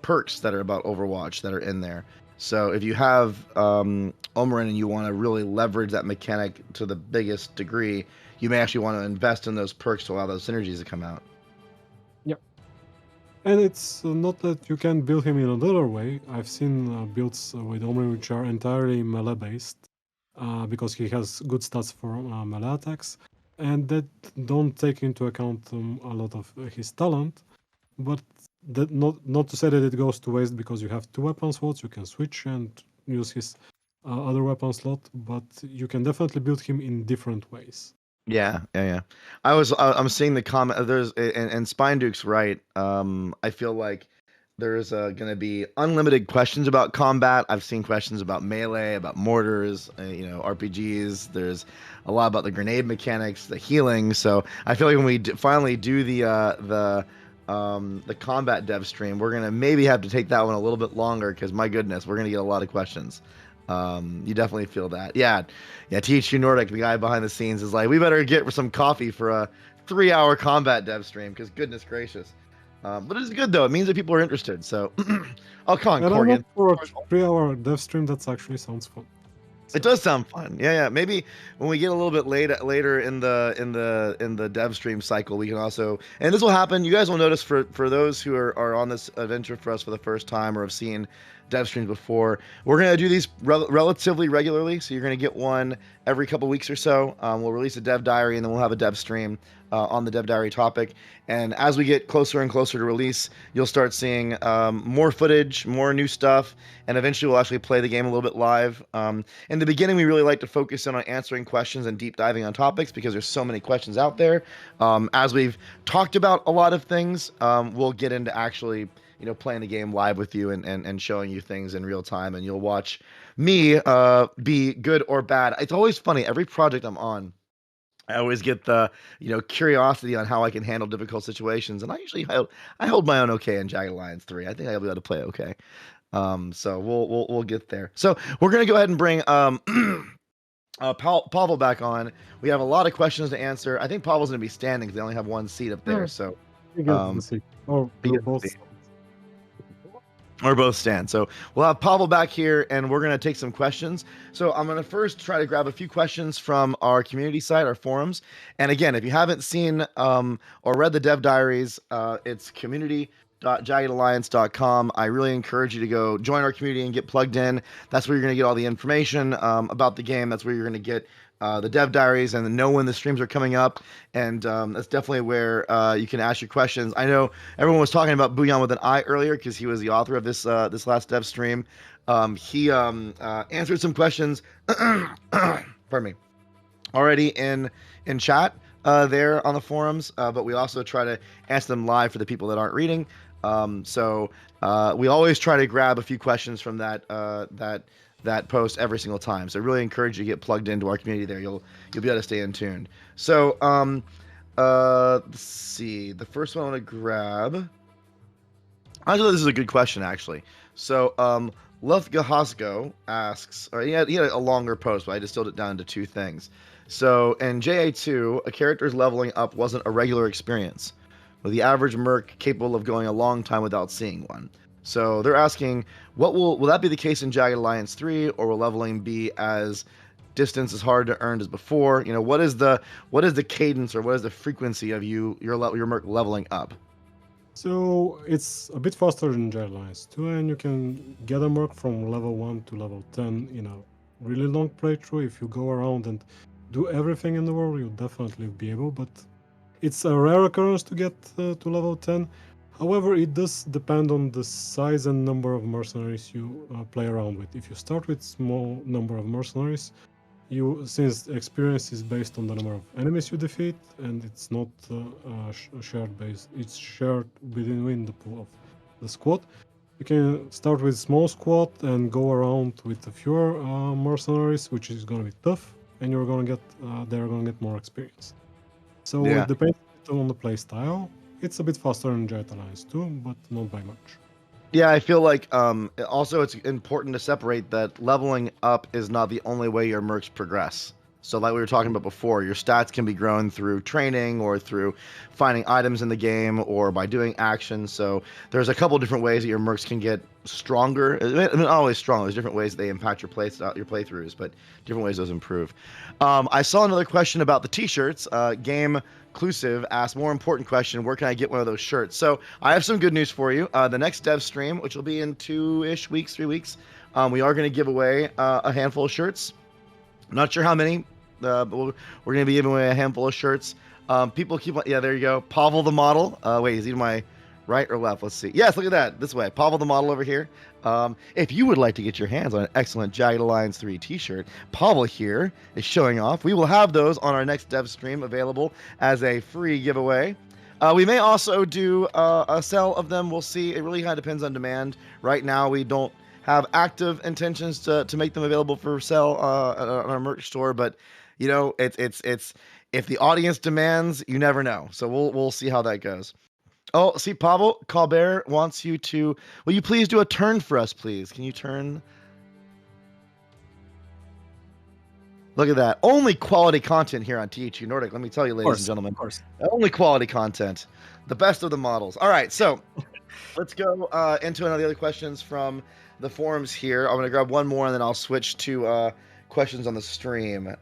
perks that are about Overwatch that are in there. So if you have Omerin and you want to really leverage that mechanic to the biggest degree, you may actually want to invest in those perks to allow those synergies to come out. Yep. And it's not that you can build him in another way. I've seen builds with Omerin which are entirely melee based because he has good stats for melee attacks, and that don't take into account a lot of his talent. But that not to say that it goes to waste because you have two weapon slots, you can switch and use his other weapon slot, but you can definitely build him in different ways. Yeah. I'm seeing the comment. There's and Spine Duke's right. I feel like there's going to be unlimited questions about combat. I've seen questions about melee, about mortars, RPGs. There's a lot about the grenade mechanics, the healing. So I feel like when we finally do the combat dev stream, we're gonna maybe have to take that one a little bit longer because my goodness, we're gonna get a lot of questions. You definitely feel that. Yeah. THQ Nordic, the guy behind the scenes, is like, we better get some coffee for a 3-hour combat dev stream because goodness gracious. But it's good though. It means that people are interested. So, oh, come on, And I'm Corgan. up for a 3-hour dev stream. That actually sounds fun. It does sound fun. Yeah. Maybe when we get a little bit later in the dev stream cycle, we can also, and this will happen. You guys will notice for those who are on this adventure for us for the first time or have seen dev streams before, we're gonna do these relatively regularly. So you're gonna get one every couple weeks or so. We'll release a dev diary and then we'll have a dev stream on the dev diary topic. And as we get closer and closer to release, you'll start seeing more footage, more new stuff, and eventually we'll actually play the game a little bit live. In the beginning, we really like to focus in on answering questions and deep diving on topics because there's so many questions out there. As we've talked about a lot of things, we'll get into actually playing the game live with you and showing you things in real time, and you'll watch me be good or bad. It's always funny. Every project I'm on, I always get the curiosity on how I can handle difficult situations, and I hold my own okay in Jagged Alliance 3. I think I'll be able to play okay. So we'll get there. So we're gonna go ahead and bring Pavel back on. We have a lot of questions to answer. I think Pavel's gonna be standing because they only have one seat up there. So You get the seat. Oh, we'll both. or both stand. So we'll have Pavel back here and we're going to take some questions. So I'm going to first try to grab a few questions from our community site, our forums. And again, if you haven't seen or read the dev diaries, it's community.jaggedalliance.com. I really encourage you to go join our community and get plugged in. That's where you're going to get all the information about the game. That's where you're going to get the dev diaries and know when the streams are coming up, and that's definitely where you can ask your questions. I know everyone was talking about Boyan with an I earlier because he was the author of this last dev stream. He answered some questions pardon me, already in chat there on the forums, but we also try to answer them live for the people that aren't reading. So we always try to grab a few questions from that that post every single time. So I really encourage you to get plugged into our community there. You'll be able to stay in tuned. So let's see. The first one I want to grab. Actually, this is a good question, actually. So, Lufgahasko asks, or he had a longer post, but I distilled it down into two things. So, in JA2, a character's leveling up wasn't a regular experience, with the average merc capable of going a long time without seeing one. So, they're asking, will that be the case in Jagged Alliance 3, or will leveling be as distance as hard to earn as before? What is the cadence or what is the frequency of your merc leveling up? So it's a bit faster than Jagged Alliance 2, and you can get a merc from level 1 to level 10 in a really long playthrough. If you go around and do everything in the world, you'll definitely be able, but it's a rare occurrence to get to level 10. However, it does depend on the size and number of mercenaries you play around with. If you start with small number of mercenaries, since experience is based on the number of enemies you defeat, and it's not shared base, it's shared within the pool of the squad. You can start with small squad and go around with a fewer mercenaries, which is going to be tough, and they're going to get more experience. So Yeah. it depends on the play style. It's a bit faster in Jagged Alliance 2, but not by much. Yeah, I feel like also it's important to separate that leveling up is not the only way your mercs progress. So like we were talking about before, your stats can be grown through training or through finding items in the game or by doing actions. So there's a couple different ways that your mercs can get stronger. I mean, not always strong. There's different ways they impact your playthroughs, but different ways those improve. I saw another question about the t-shirts. Game Inclusive asked, more important question, where can I get one of those shirts? So I have some good news for you. The next dev stream, which will be in 3 weeks, we are going to give away a handful of shirts. I'm not sure how many, but we're going to be giving away a handful of shirts. People keep, yeah, there you go. Pavel the model. Wait, is he to my right or left? Let's see. Yes, look at that. This way. Pavel the model over here. If you would like to get your hands on an excellent Jagged Alliance 3 t-shirt, Pavel here is showing off. We will have those on our next dev stream available as a free giveaway. We may also do a sale of them. We'll see. It really kind of depends on demand. Right now, we don't have active intentions to make them available for sale on our merch store, but it's if the audience demands, you never know. So we'll see how that goes. Oh, see, Pavel Colbert wants you to. Will you please do a turn for us, please? Can you turn? Look at that. Only quality content here on THQ Nordic. Let me tell you, ladies and gentlemen. Of course. Only quality content. The best of the models. All right, so let's go into one of the other questions from the forums here. I'm going to grab one more, and then I'll switch to questions on the stream.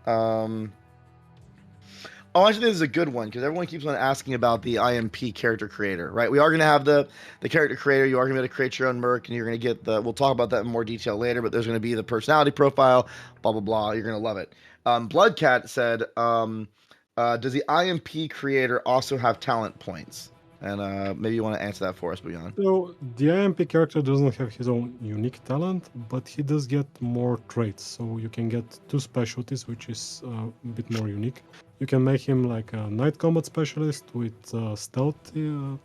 I think this is a good one because everyone keeps on asking about the IMP character creator, right? We are going to have the character creator. You are going to be able to create your own merc, and you're going to get we'll talk about that in more detail later, but there's going to be the personality profile, blah, blah, blah. You're going to love it. Bloodcat said, does the IMP creator also have talent points? And maybe you want to answer that for us, Boyan. So the IMP character doesn't have his own unique talent, but he does get more traits. So you can get 2 specialties, which is a bit more unique. You can make him like a night combat specialist with stealth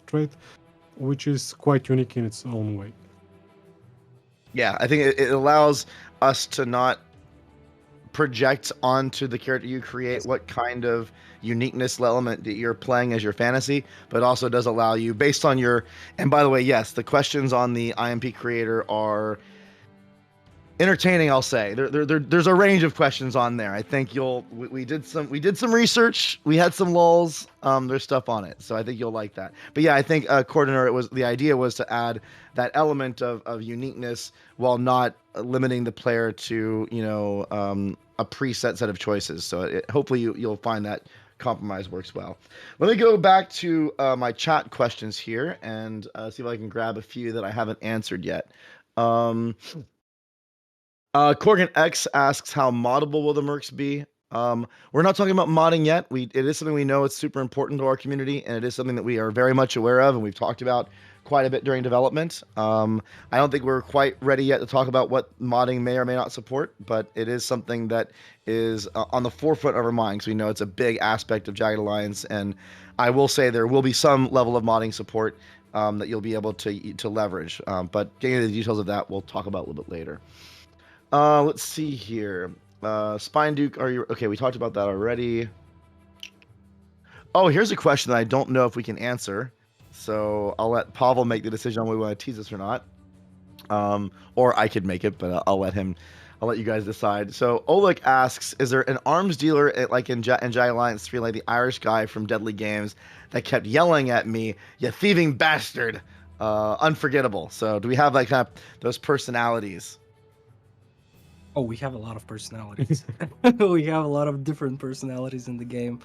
trait, which is quite unique in its own way. Yeah, I think it allows us to not project onto the character you create what kind of uniqueness element that you're playing as your fantasy, but also does allow you based on your. And by the way, yes, the questions on the IMP creator are entertaining. I'll say there's a range of questions on there. I think we did some research. We had some lulls. There's stuff on it, so I think you'll like that. But yeah, I think coordinator, the idea was to add that element of uniqueness while not limiting the player to a preset set of choices. So hopefully you'll find that compromise works well. Let me go back to my chat questions here and see if I can grab a few that I haven't answered yet. Corgan X asks, how moddable will the mercs be? We're not talking about modding yet. It is something we know it's super important to our community, and it is something that we are very much aware of, and we've talked about quite a bit during development. I don't think we're quite ready yet to talk about what modding may or may not support, but it is something that is on the forefront of our minds. We know it's a big aspect of Jagged Alliance, and I will say there will be some level of modding support that you'll be able to leverage. But getting into the details of that, we'll talk about a little bit later. Let's see here. Spine Duke, are you okay? We talked about that already. Oh, here's a question that I don't know if we can answer. So I'll let Pavel make the decision on whether we want to tease this or not. Or I could make it, but I'll let you guys decide. So Oleg asks, is there an arms dealer like in Jagged Alliance 3, like the Irish guy from Deadly Games that kept yelling at me, "You thieving bastard"? Unforgettable. So do we have like kind of those personalities? Oh, we have a lot of personalities. We have a lot of different personalities in the game.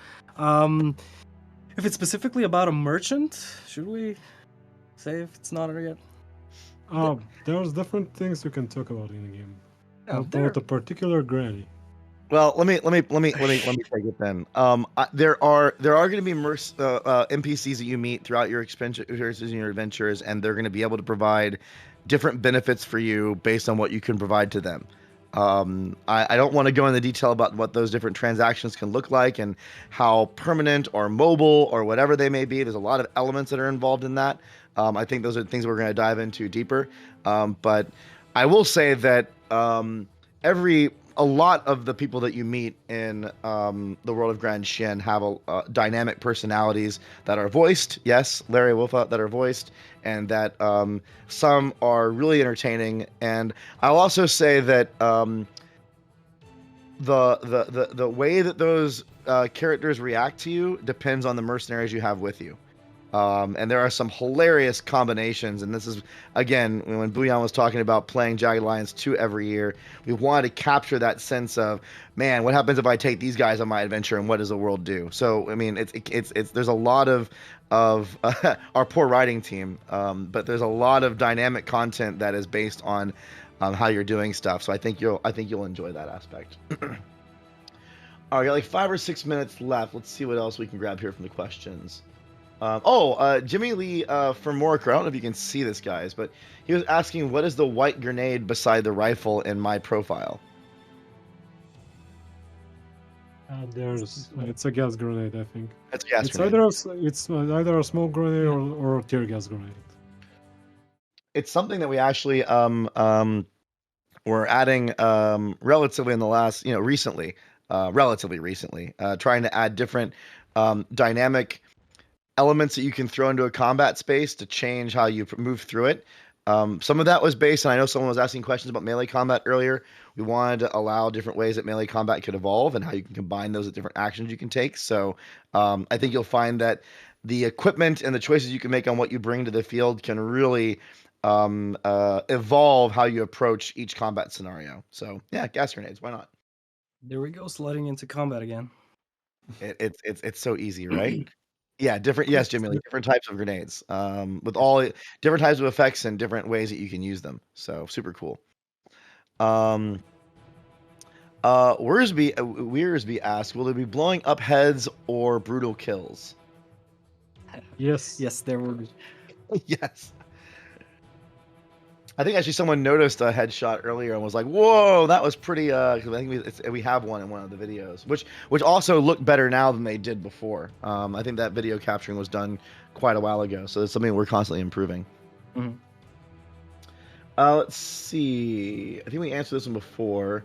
If it's specifically about a merchant, should we say if it's not yet? There's different things you can talk about in the game. Yeah, About a particular granny. Well, let me take it then. There are going to be NPCs that you meet throughout your experiences and your adventures, and they're going to be able to provide different benefits for you based on what you can provide to them. I don't want to go into detail about what those different transactions can look like and how permanent or mobile or whatever they may be. There's a lot of elements that are involved in that. I think those are things we're going to dive into deeper. But I will say that a lot of the people that you meet in the world of Grand Chien have dynamic personalities that are voiced. Yes, Larry Wolfa, that are voiced, and that some are really entertaining. And I'll also say that the way that those characters react to you depends on the mercenaries you have with you. And there are some hilarious combinations. And this is, again, when Boyan was talking about playing Jagged Alliance 2 every year, we wanted to capture that sense of, man, what happens if I take these guys on my adventure and what does the world do? So, I mean, it's there's a lot of our poor writing team, but there's a lot of dynamic content that is based on how you're doing stuff. So I think you'll enjoy that aspect. All right, got like 5 or 6 minutes left. Let's see what else we can grab here from the questions. Jimmy Lee from Moriker. I don't know if you can see this, guys, but he was asking, what is the white grenade beside the rifle in my profile? It's a gas grenade, I think. That's a gas grenade. It's either a smoke grenade or a tear gas grenade. It's something that we actually were adding relatively in the last, relatively recently, trying to add different dynamic elements that you can throw into a combat space to change how you move through it. Some of that was based, and I know someone was asking questions about melee combat earlier. We wanted to allow different ways that melee combat could evolve and how you can combine those with different actions you can take. So I think you'll find that the equipment and the choices you can make on what you bring to the field can really evolve how you approach each combat scenario. So yeah, gas grenades, why not? There we go, sliding into combat again. It's so easy, right? Yeah, different. Yes, Jimmy, like different types of grenades, with all different types of effects and different ways that you can use them. So super cool. Wearsby asked, will they be blowing up heads or brutal kills? Yes. There will be. Yes. I think actually someone noticed a headshot earlier and was like, "Whoa, that was pretty." Because I think we have one in one of the videos, which also look better now than they did before. I think that video capturing was done quite a while ago, so it's something we're constantly improving. Mm-hmm. Let's see. I think we answered this one before.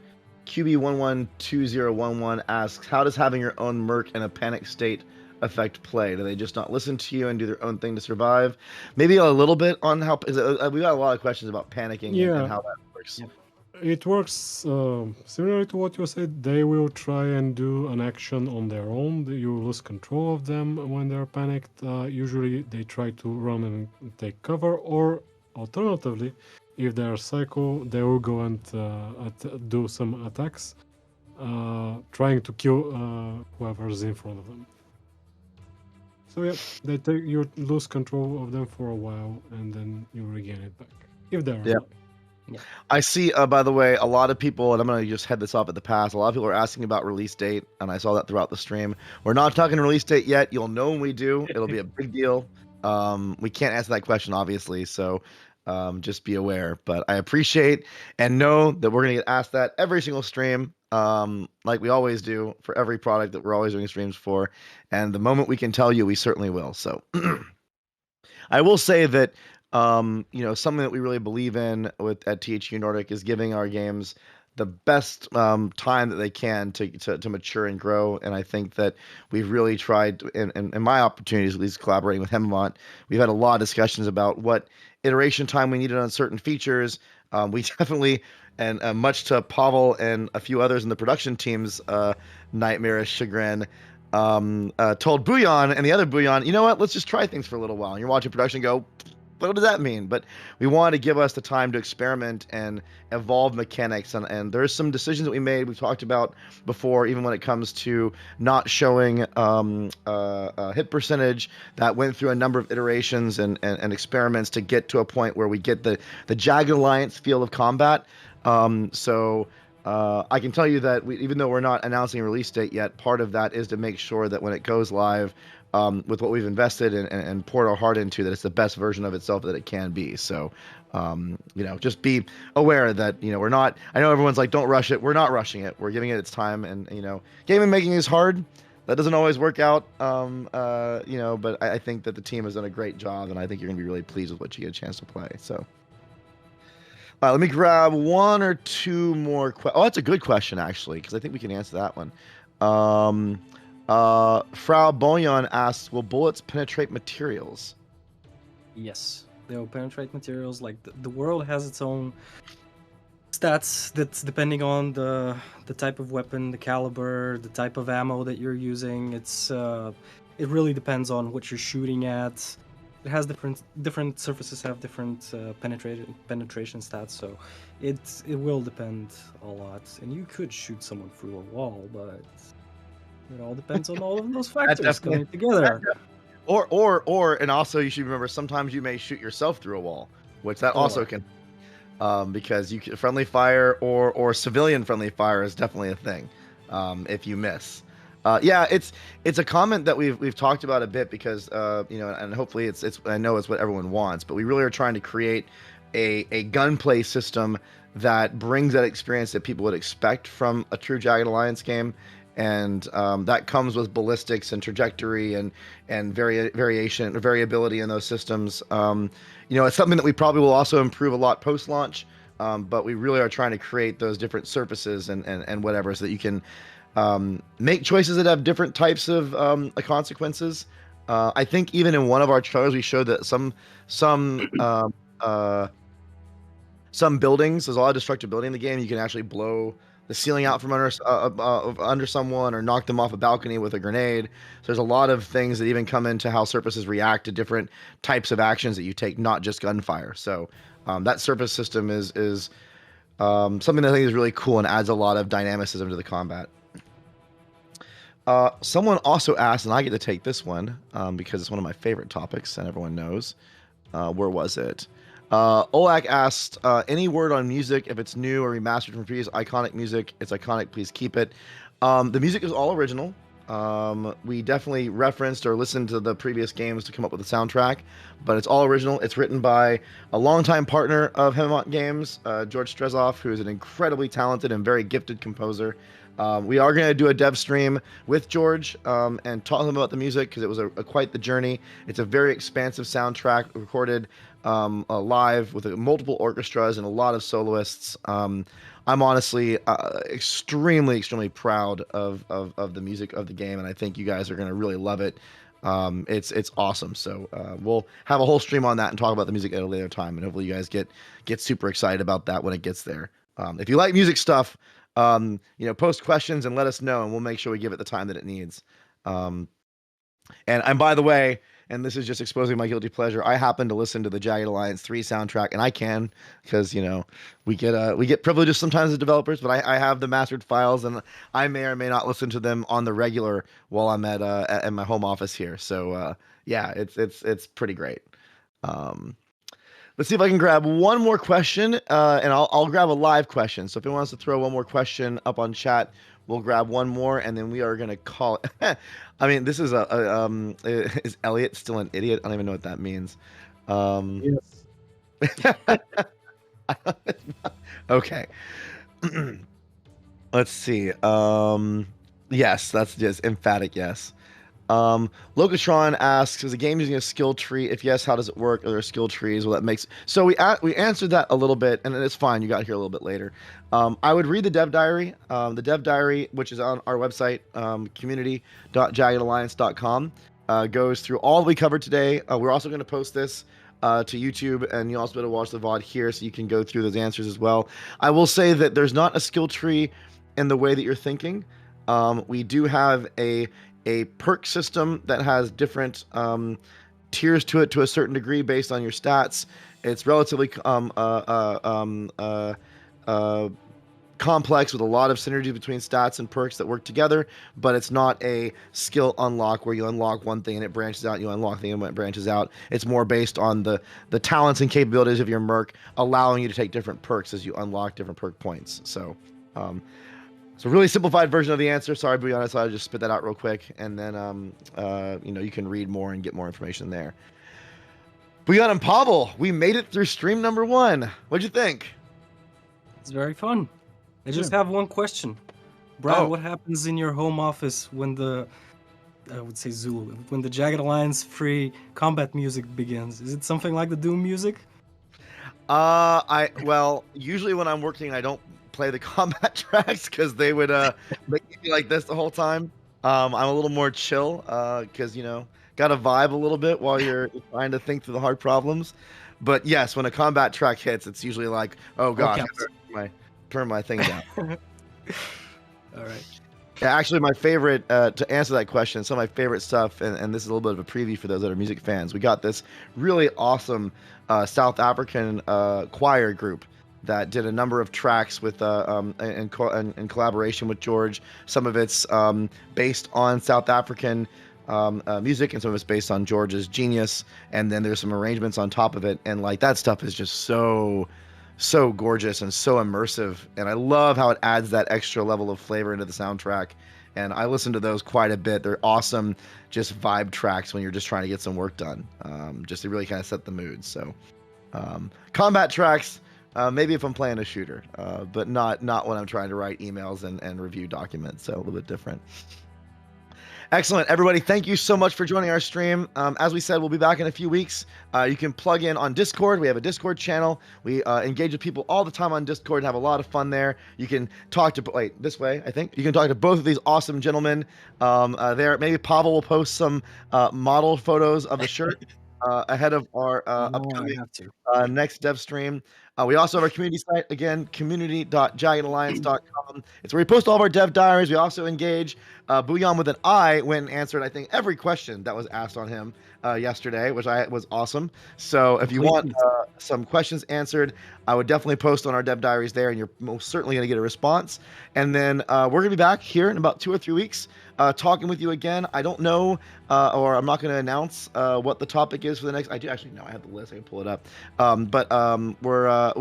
QB112011 asks, "How does having your own merc in a panic state affect play? Do they just not listen to you and do their own thing to survive?" Maybe a little bit on how we got a lot of questions about panicking and how that works. Yeah. It works similar to what you said. They will try and do an action on their own. You lose control of them when they're panicked. Usually they try to run and take cover, or alternatively, if they're psycho, they will go and do some attacks, trying to kill whoever's in front of them. So yeah, you lose control of them for a while, and then you regain it back if they're alive. Yeah. I see, by the way, a lot of people, and I'm going to just head this off at the pass, a lot of people are asking about release date, and I saw that throughout the stream. We're not talking release date yet. You'll know when we do. It'll be a big deal. We can't answer that question, obviously, so just be aware. But I appreciate and know that we're going to get asked that every single stream, like we always do for every product that we're always doing streams for. And the moment we can tell you, we certainly will. So I will say that something that we really believe in at THQ Nordic is giving our games the best time that they can to mature and grow. And I think that we've really tried, in my opportunities, at least collaborating with Haemimont, we've had a lot of discussions about what iteration time we needed on certain features. We definitely, and much to Pavel and a few others in the production team's nightmarish chagrin, told Boyan and the other Boyan, you know what, let's just try things for a little while. And you're watching production and go, what does that mean? But we wanted to give us the time to experiment and evolve mechanics. And there's some decisions that we made, we've talked about before, even when it comes to not showing hit percentage, that went through a number of iterations and experiments to get to a point where we get the Jagged Alliance feel of combat. I can tell you that even though we're not announcing a release date yet, part of that is to make sure that when it goes live, with what we've invested and poured our heart into, that it's the best version of itself that it can be. So, just be aware that, we're not, I know everyone's like, don't rush it. We're not rushing it. We're giving it its time. And, game making is hard. That doesn't always work out. But I think that the team has done a great job, and I think you're going to be really pleased with what you get a chance to play. So, let me grab one or two more. Oh, that's a good question, actually, because I think we can answer that one. Frau Boyan asks, will bullets penetrate materials? Yes, they'll penetrate materials. Like the world has its own stats that's depending on the type of weapon, the caliber, the type of ammo that you're using. It really depends on what you're shooting at. It has different surfaces have different penetration stats, so it will depend a lot. And you could shoot someone through a wall, but it all depends on all of those factors coming together. And also you should remember, sometimes you may shoot yourself through a wall, which that also can, because friendly fire or civilian friendly fire is definitely a thing, if you miss. It's a comment that we've talked about a bit because and hopefully it's I know it's what everyone wants, but we really are trying to create a gunplay system that brings that experience that people would expect from a true Jagged Alliance game. And that comes with ballistics and trajectory and variability in those systems. It's something that we probably will also improve a lot post-launch, but we really are trying to create those different surfaces and whatever, so that you can make choices that have different types of consequences. I think even in one of our trailers, we showed that some buildings, there's a lot of destructive building in the game. You can actually blow the ceiling out from under someone, or knock them off a balcony with a grenade. So there's a lot of things that even come into how surfaces react to different types of actions that you take, not just gunfire. So that surface system is something that I think is really cool and adds a lot of dynamicism to the combat. Someone also asked, and I get to take this one because it's one of my favorite topics, and everyone knows. Where was it? Olak asked, any word on music, if it's new or remastered from previous iconic music? It's iconic, please keep it. The music is all original. We definitely referenced or listened to the previous games to come up with the soundtrack, but it's all original. It's written by a longtime partner of Haemimont Games, George Strezov, who is an incredibly talented and very gifted composer. We are going to do a dev stream with George and talk to him about the music, because it was quite the journey. It's a very expansive soundtrack recorded live with multiple orchestras and a lot of soloists. I'm honestly extremely proud of the music of the game, and I think you guys are going to really love it. It's awesome. So we'll have a whole stream on that and talk about the music at a later time, and hopefully you guys get super excited about that when it gets there. If you like music stuff, post questions and let us know, and we'll make sure we give it the time that it needs. And by the way, and this is just exposing my guilty pleasure, I happen to listen to the Jagged Alliance 3 soundtrack, and I can, because we get privileges sometimes as developers, but I have the mastered files, and I may or may not listen to them on the regular while I'm at my home office here. So it's pretty great. Let's see if I can grab one more question, and I'll grab a live question. So if anyone wants to throw one more question up on chat, we'll grab one more, and then we are going to call it. I mean, this is is Elliot still an idiot? I don't even know what that means. Yes. Okay. Let's see. Yes, that's just emphatic yes. Locatron asks, is the game using a skill tree? If yes, how does it work? Are there skill trees? Well, that makes so we answered that a little bit, and it's fine. You got here a little bit later. I would read the dev diary. The dev diary, which is on our website, community.jaggedalliance.com, goes through all that we covered today. We're also going to post this to YouTube, and you'll also be able to watch the VOD here, so you can go through those answers as well. I will say that there's not a skill tree in the way that you're thinking. We do have a perk system that has different tiers to it to a certain degree based on your stats. It's relatively complex with a lot of synergy between stats and perks that work together, but it's not a skill unlock where you unlock one thing and it branches out, you unlock the thing and it branches out. It's more based on the talents and capabilities of your merc, allowing you to take different perks as you unlock different perk points. So it's a really simplified version of the answer. Sorry, to be honest, I'll just spit that out real quick, and then you can read more and get more information there. Boyan and Pavel, we made it through stream number 1. What'd you think? It's very fun. I just have one question. Brad, what happens in your home office when I would say Zulu, when the Jagged Alliance free combat music begins? Is it something like the Doom music? Well, usually when I'm working, I don't play the combat tracks because they would make me like this the whole time. I'm a little more chill because gotta vibe a little bit while you're trying to think through the hard problems. But yes, when a combat track hits, it's usually like, oh gosh, turn my thing down. All right. Yeah, actually, my favorite to answer that question, some of my favorite stuff, and this is a little bit of a preview for those that are music fans. We got this really awesome South African choir group that did a number of tracks with in collaboration with George. Some of it's based on South African music, and some of it's based on George's genius. And then there's some arrangements on top of it, and like that stuff is just so gorgeous and so immersive. And I love how it adds that extra level of flavor into the soundtrack. And I listen to those quite a bit. They're awesome, just vibe tracks when you're just trying to get some work done. Just to really kind of set the mood. So combat tracks. Maybe if I'm playing a shooter, but not when I'm trying to write emails and review documents. So a little bit different. Excellent, everybody. Thank you so much for joining our stream. As we said, we'll be back in a few weeks. You can plug in on Discord. We have a Discord channel. We engage with people all the time on Discord and have a lot of fun there. You can talk to this way, I think. You can talk to both of these awesome gentlemen there. Maybe Pavel will post some model photos of the shirt ahead of our upcoming next dev stream. We also have our community site, again, community.jaggedalliance.com. It's where we post all of our dev diaries. We also engage Boyan with an I went and answered, I think, every question that was asked on him yesterday, which was awesome. So if you want some questions answered, I would definitely post on our dev diaries there, and you're most certainly going to get a response. And then we're going to be back here in about 2 or 3 weeks talking with you again. I don't know, or I'm not going to announce what the topic is for the next. I do actually know. I have the list. I can pull it up. But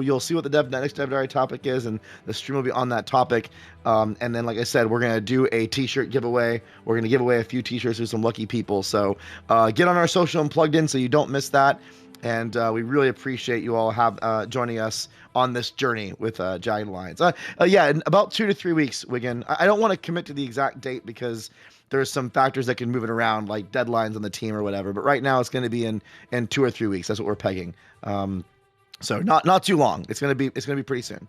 you'll see what the next dev diary topic is, and the stream will be on that topic. And then, like I said, we're going to do a t-shirt giveaway. We're going to give away a few t-shirts to some lucky people. So get on our social and plugged in so you don't miss that. And we really appreciate you all joining us on this journey with Jagged Alliance. In about 2 to 3 weeks, Wigan. I don't want to commit to the exact date because there's some factors that can move it around, like deadlines on the team or whatever. But right now, it's going to be in 2 or 3 weeks. That's what we're pegging. So not too long. It's going to be pretty soon.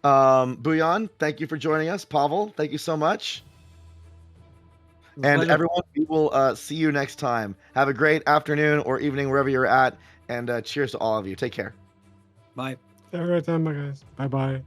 Boyan, thank you for joining us. Pavel, thank you so much. And everyone, we will see you next time. Have a great afternoon or evening wherever you're at. And cheers to all of you. Take care. Bye. Have a great time, guys. Bye-bye.